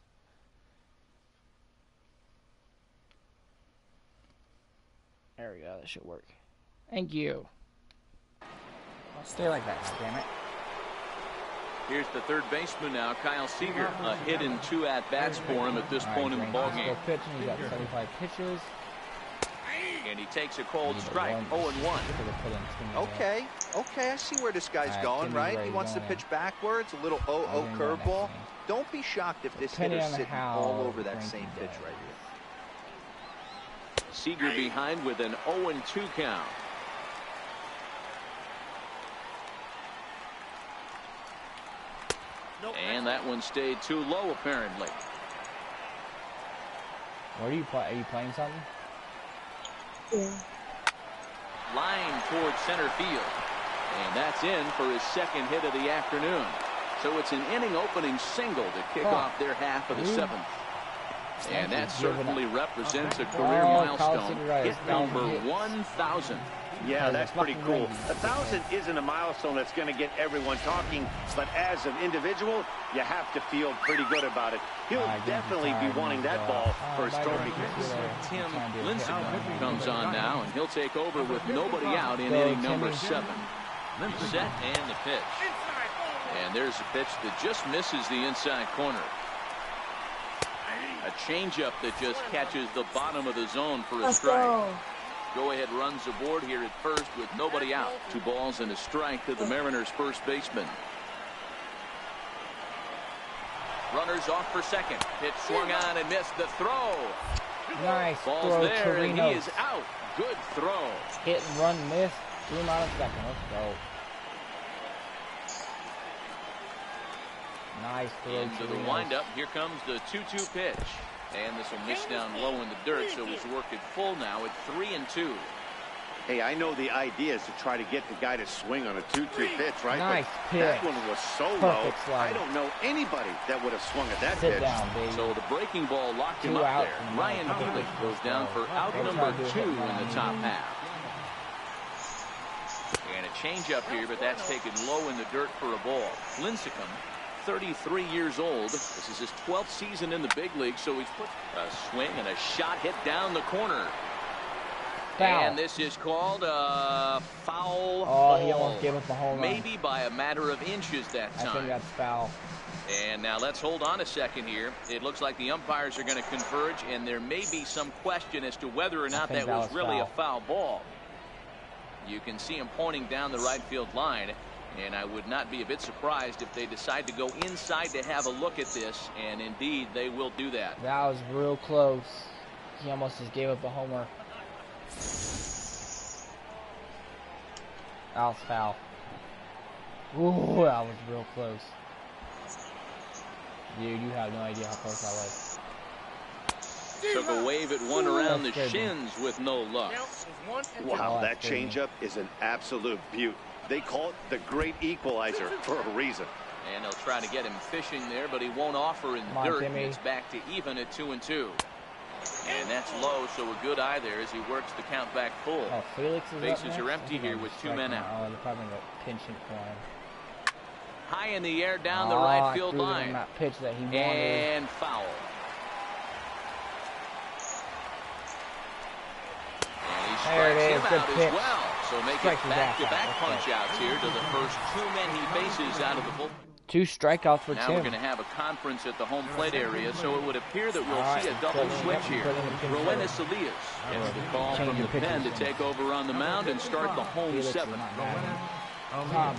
There we go, that should work. Thank you. I'll stay like that, damn it. Here's the third baseman now, Kyle Seager. A hit and 2 at-bats for him at this point in the ballgame. He's got 75 pitches. And he takes a cold strike, 0-1. Okay, I see where this guy's going, right? He wants to pitch backwards, a little 0-0 curveball. Don't be shocked if this hitter's sitting all over that same pitch right here. Seager behind with an 0-2 count. And that one stayed too low, apparently. What are you playing? Are you playing something? Yeah. Line towards center field. And that's in for his 2nd hit of the afternoon. So it's an inning-opening single to kick off their half of the 7th. And that certainly represents a career milestone. Hit number 1,000. Yeah, that's pretty cool. 1,000 isn't a milestone that's going to get everyone talking, but as an individual, you have to feel pretty good about it. He'll definitely be wanting that ball for his trophy case. Tim Lincecum comes on now, and he'll take over with nobody out in inning number 7. Set and the pitch. And there's a pitch that just misses the inside corner. A changeup that just catches the bottom of the zone for a strike. Go-ahead runs aboard here at first with nobody out. 2 balls and a strike to the Mariners' first baseman. Runners off for second. Pitch swung on and missed the throw. Nice Ball's throw, there, Torino. And he is out. Good throw. Hit and run, miss. 3 him out of second. Let's go. Nice throw. Into the windup. Here comes the 2-2 pitch. And this will miss down low in the dirt, so he's worked it full now at 3-2. Hey, I know the idea is to try to get the guy to swing on a 2-2 pitch, right? Nice pitch. That one was so low. I don't know anybody that would have swung at that pitch. Sit down, baby. So the breaking ball locked him up there. Ryan Healy goes down for out number 2 in the top half. And a changeup here, but that's taken low in the dirt for a ball. Lincecum, 33 years old. This is his 12th season in the big league, so he's put a swing and a shot hit down the corner. Foul. And this is called a foul ball. He almost gave up a home run. Maybe by a matter of inches that time. I think that's foul. And now let's hold on a second here. It looks like the umpires are going to converge, and there may be some question as to whether or not that was really a foul ball. You can see him pointing down the right field line. And I would not be a bit surprised if they decide to go inside to have a look at this. And indeed, they will do that. That was real close. He almost just gave up a homer. That was foul. Ooh, that was real close. Dude, you have no idea how close that was. Took a wave at one around the shins with no luck. Wow, that changeup is an absolute beaut. They call it the great equalizer for a reason. And he'll try to get him fishing there, but he won't offer in the dirt. It's back to even at 2-2. And that's low, so a good eye there as he works the count back full. Oh, Felix is Bases are empty here with 2 men out. Oh, they're probably going to pinch him for him. High in the air down the right field line. That pitch that he wanted. And foul. And he strikes him out as well. So make it back-to-back punch-outs here to the first 2 men he faces out of the bullpen. 2 strikeouts for Tim. Now we're going to have a conference at the home plate area, so it would appear that we'll see a double switch here. Roenis Elias gets the call from the pen to take over on the mound and start the home 7th.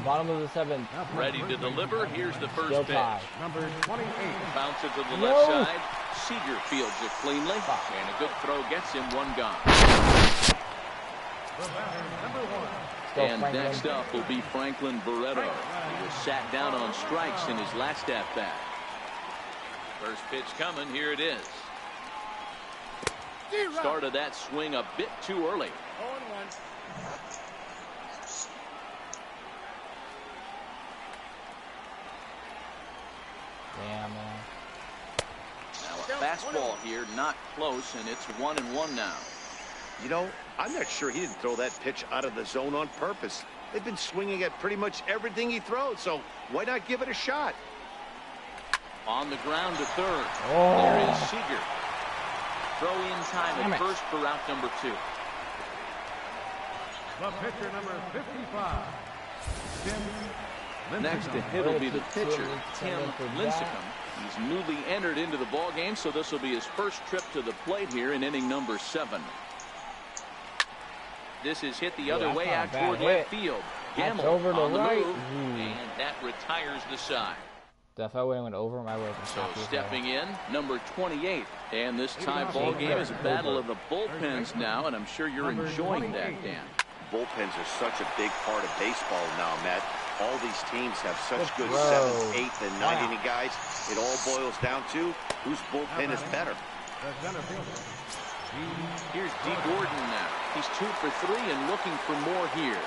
Bottom of the 7th. Ready to deliver. Here's the first pitch. Number 28. Bounce it to the left side. Seager fields it cleanly, and a good throw gets him 1 gone. Number 1. And next up will be Franklin Barreto. He was sat down on strikes in his last at-bat. First pitch coming. Here it is. Started that swing a bit too early. 0-1. Damn, man. Now a fastball here, not close, and it's 1-1 now. You know, I'm not sure he didn't throw that pitch out of the zone on purpose. They've been swinging at pretty much everything he throws, so why not give it a shot? On the ground to third. There is Seager. Throw in time at first for out number 2. The pitcher, number 55. Tim Next to hit will be the pitcher, Tim Lincecum. He's newly entered into the ball game, so this will be his first trip to the plate here in inning number 7. This is hit the other way out toward left field. Gamble over on the move, and that retires the side. If I would have went over him, I would have been So stepping in, number 28. And this tie ball game is a battle of the bullpens now, and I'm sure you're enjoying that, Dan. Bullpens are such a big part of baseball now, Matt. All these teams have such good 7th, 8th, and 9th inning guys. It all boils down to whose bullpen is better. Here's D. Gordon now. He's 2 for 3 and looking for more here.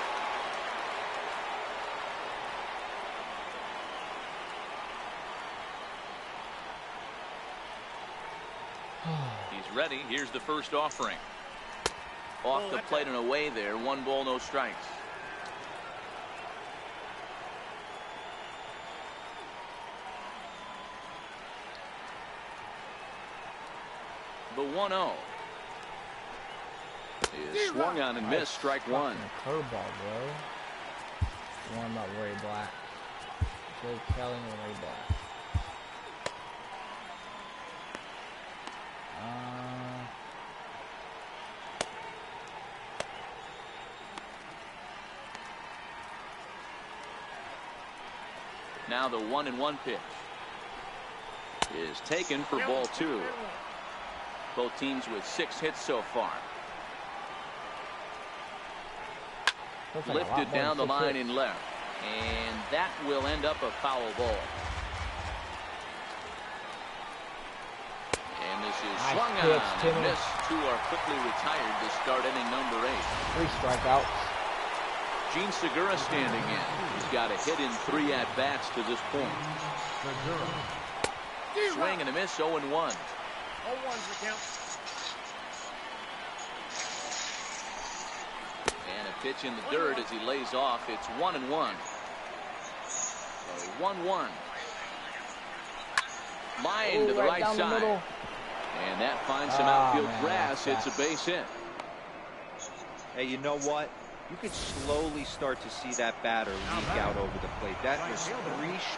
He's ready. Here's the first offering. Off the plate and away there. 1 ball, no strikes. The 1-0 is swung on and missed. Strike 1. Curveball, bro. One about Ray Black. Joe Kelly and Ray Black. Now the 1-1 pitch is taken for ball 2. Both teams with 6 hits so far. Lifted down the line in left. And that will end up a foul ball. And this is swung on and missed. 2 are quickly retired to start inning number 8. 3 strikeouts. Gene Segura standing in. He's got a hit in 3 at-bats to this point. Swing and a miss, 0-1. 0-1's the count. And a pitch in the dirt as he lays off. It's 1-1. So 1-1. Line to the right side. And that finds some outfield grass. It's a base hit. Hey, you know what? You could slowly start to see that batter leak out over the plate. That was 3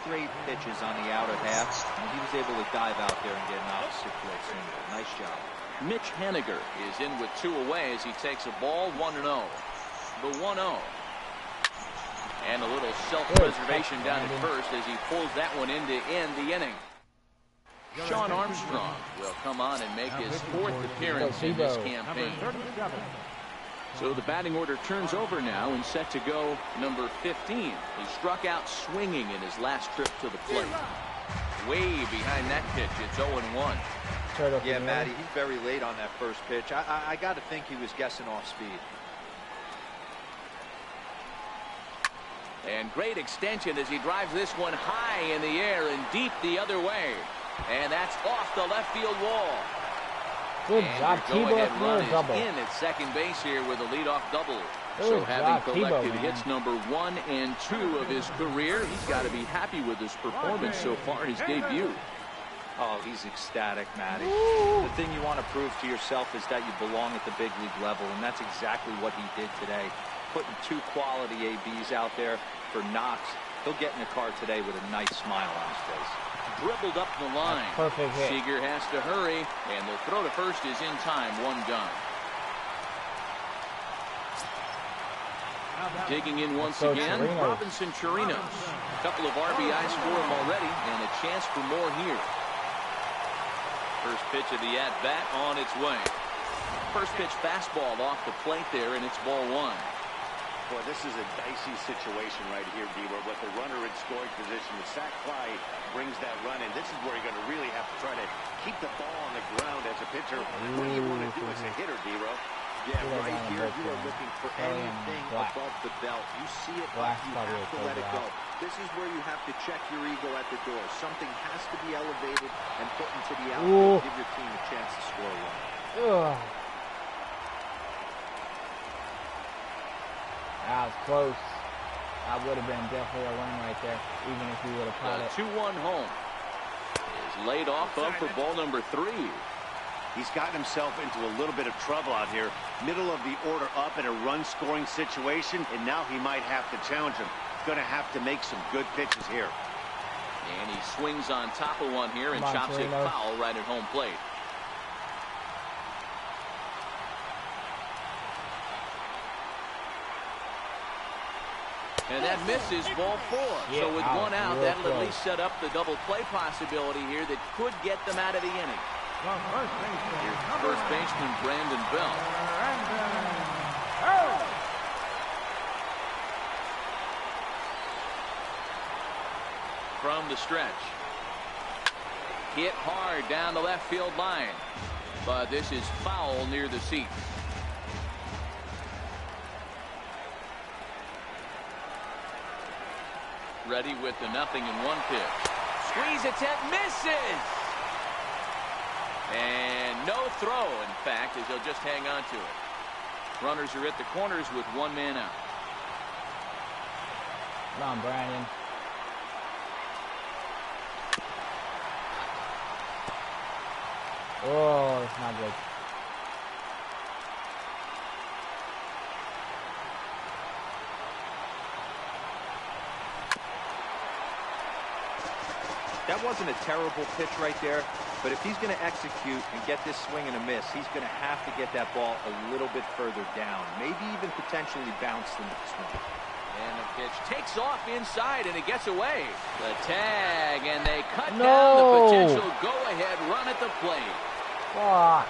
straight pitches on the outer half, and he was able to dive out there and get an opposite field single. Nice job. Mitch Haniger is in with 2 away as he takes a ball. 1-0. The 1-0. And a little self-preservation down at first as he pulls that one in to end the inning. Sean Armstrong will come on and make his 4th appearance in this campaign. So the batting order turns over now and set to go number 15. He struck out swinging in his last trip to the plate. Way behind that pitch. It's 0-1. Yeah, Matty, he's very late on that first pitch. I got to think he was guessing off speed. And great extension as he drives this one high in the air and deep the other way. And that's off the left field wall. Good job, Tebow. Run is in at second base here with a leadoff double. So having collected hits number 1 and 2 of his career, he's got to be happy with his performance so far in his debut. Oh, he's ecstatic, Matty. The thing you want to prove to yourself is that you belong at the big league level, and that's exactly what he did today. Putting 2 quality ABs out there for Knox. He'll get in the car today with a nice smile on his face. Dribbled up the line. Perfect hit. Seager has to hurry, and the throw to first is in time. 1 down. Digging in once again, Robinson Chirinos. A couple of RBIs for him already, and a chance for more here. First pitch of the at-bat on its way. First pitch fastball off the plate there, and it's ball 1. Boy, this is a dicey situation right here, D-Ward, with the runner in scoring position. The sac fly brings that run in. This is where you're going to really have to try to keep the ball on the ground as a pitcher. What do you want to do as a hitter, D-Ro? Yeah, right here you are looking for anything above the belt. You see it, you have to let it go. This is where you have to check your ego at the door. Something has to be elevated and put into the outfield. Give your team a chance to score one. That was close. That would have been definitely a run right there, even if we would have caught it. 2-1 home. Is laid off of for ball number 3. He's gotten himself into a little bit of trouble out here. Middle of the order up in a run-scoring situation, and now he might have to challenge him. Going to have to make some good pitches here. And he swings on top of one here and chops it foul right at home plate. And that misses ball 4. Yeah, so with 1 out, that'll at least set up the double play possibility here that could get them out of the inning. Here's first baseman Brandon Belt. From the stretch. Hit hard down the left field line. But this is foul near the seat. Ready with the 0-1 pitch. Squeeze attempt, misses! And no throw, in fact, as he'll just hang on to it. Runners are at the corners with 1 man out. Come on, Brandon. Oh, that's not good. That wasn't a terrible pitch right there, but if he's going to execute and get this swing and a miss, he's going to have to get that ball a little bit further down, maybe even potentially bounce the next one. And the pitch takes off inside, and it gets away. The tag, and they cut down the potential go-ahead run at the plate. Fuck.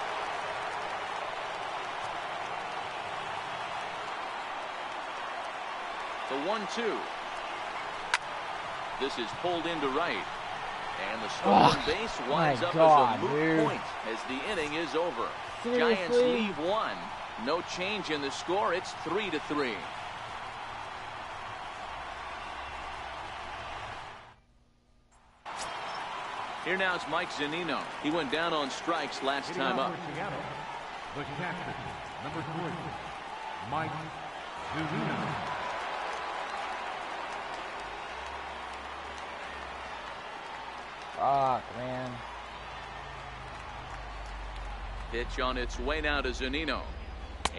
The 1-2. This is pulled into right. And the stolen base winds up as a moot point as the inning is over. Seriously? Giants leave 1. No change in the score. It's 3-3. Here now is Mike Zunino. He went down on strikes last time up. The captain, number 3, Mike Zunino. Fuck, man. Pitch on its way now to Zunino.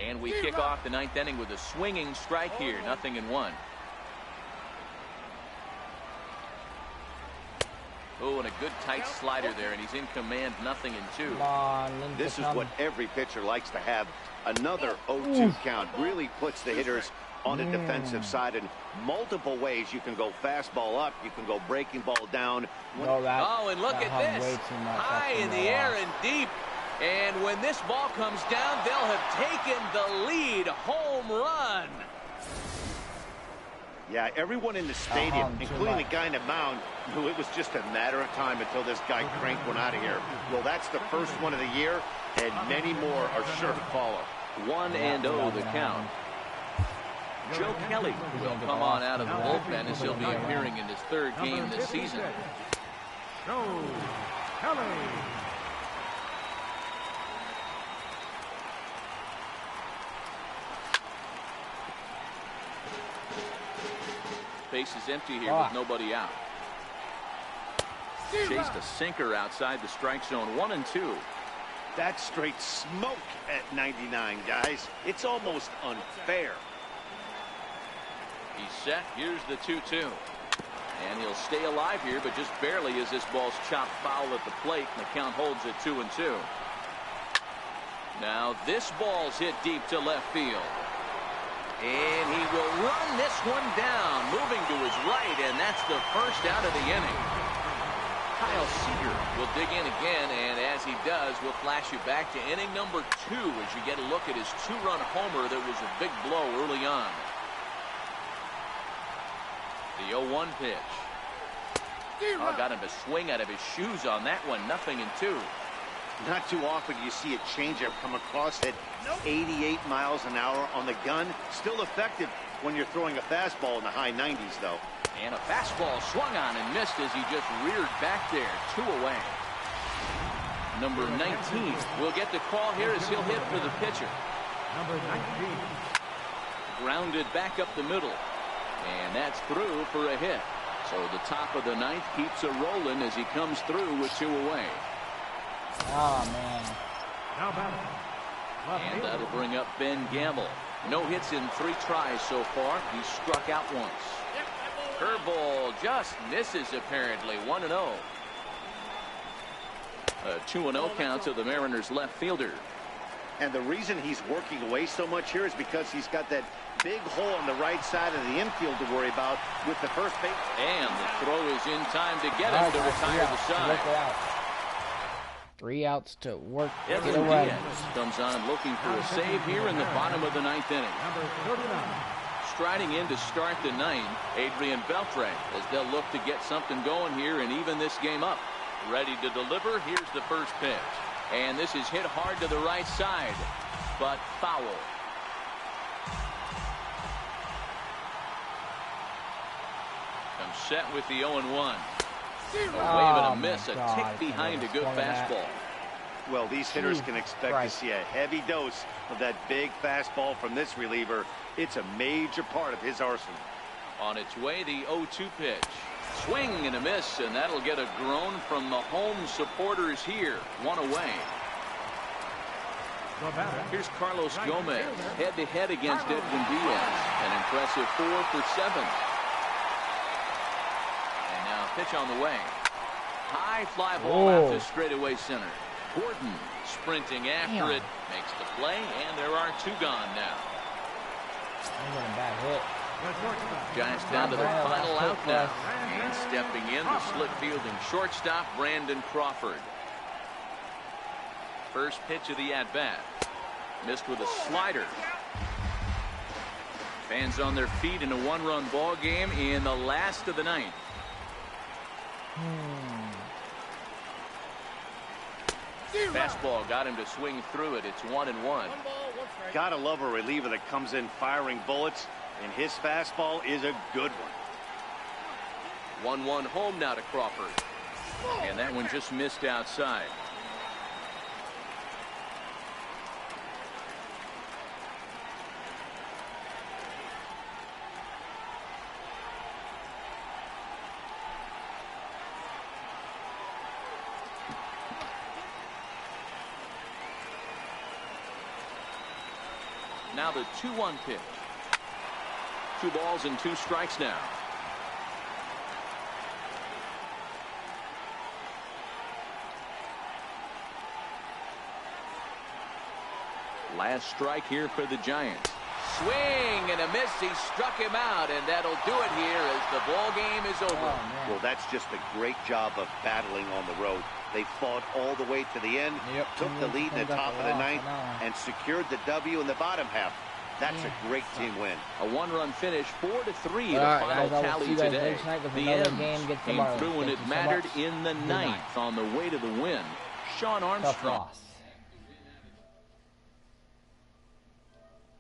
And we kick off the 9th inning with a swinging strike here. 0-1. Oh, and a good tight slider there, and he's in command. 0-2. Come on, this is what every pitcher likes to have. Another 0-2 count really puts the hitters on the defensive side in multiple ways. You can go fastball up, you can go breaking ball down. Oh, and look at this. High in the air and deep. And when this ball comes down, they'll have taken the lead. Home run. Yeah, everyone in the stadium, including the guy in the mound, knew it was just a matter of time until this guy cranked one out of here. Well, that's the first one of the year, and many more are sure to follow. 1-0 the count. Joe Kelly will come on out of the bullpen as he'll be appearing in his third game this season. Joe Kelly. Base is empty here with nobody out. Chased a sinker outside the strike zone. 1-2. That's straight smoke at 99, guys. It's almost unfair. He's set. Here's the 2-2. And he'll stay alive here, but just barely as this ball's chopped foul at the plate, and the count holds at 2-2. Now this ball's hit deep to left field. And he will run this one down, moving to his right, and that's the first out of the inning. Kyle Seager will dig in again, and as he does, we'll flash you back to inning number 2 as you get a look at his 2-run homer that was a big blow early on. The 0-1 pitch. Oh, got him to swing out of his shoes on that one. 0-2. Not too often you see a changeup come across at 88 miles an hour on the gun. Still effective when you're throwing a fastball in the high 90s, though. And a fastball swung on and missed as he just reared back there. 2 away. Number 19 will get the call here as he'll hit for the pitcher. Number 19. Grounded back up the middle. And that's through for a hit. So the top of the 9th keeps a rolling as he comes through with 2 away. Oh, man. Now batting. And that'll bring up Ben Gamble. No hits in 3 tries so far. He struck out once. Curveball just misses apparently. 1-0. A 2-0 count to the Mariners left fielder. And the reason he's working away so much here is because he's got that big hole on the right side of the infield to worry about with the first base. And the throw is in time to get him to retire the side. 3 outs to work. Edwin Diaz comes on looking for a save here in the bottom of the 9th inning. Number 39. Striding in to start the 9th, Adrian Beltre, as they'll look to get something going here and even this game up. Ready to deliver. Here's the first pitch. And this is hit hard to the right side, but foul. Comes set with the 0-1. A wave and a miss, a tick behind a good fastball. Well, these hitters can expect to see a heavy dose of that big fastball from this reliever. It's a major part of his arsenal. On its way, the 0-2 pitch. Swing and a miss, and that'll get a groan from the home supporters here. 1 away. Here's Carlos Gomez, head-to-head against Edwin Diaz. An impressive 4 for 7. And now pitch on the way. High fly ball out to straightaway center. Gordon sprinting after it, makes the play, and there are 2 gone now. Giants down to their final out now. And stepping in, the slip fielding shortstop, Brandon Crawford. First pitch of the at-bat. Missed with a slider. Fans on their feet in a 1-run ball game in the last of the 9th. Fastball got him to swing through it. It's 1-1. Gotta love a reliever that comes in firing bullets, and his fastball is a good one. 1-1 home now to Crawford. And that one just missed outside. Now the 2-1 pitch. 2 balls and 2 strikes now. Last strike here for the Giants. Swing and a miss. He struck him out, and that'll do it here as the ball game is over. Well, that's just a great job of battling on the road. They fought all the way to the end, took the lead in the top of the 9th, and secured the W in the bottom half. That's a great team win. A 1-run finish, 4-3, the final tally today. The M's came through when it mattered in the 9th on the way to the win. Sean Armstrong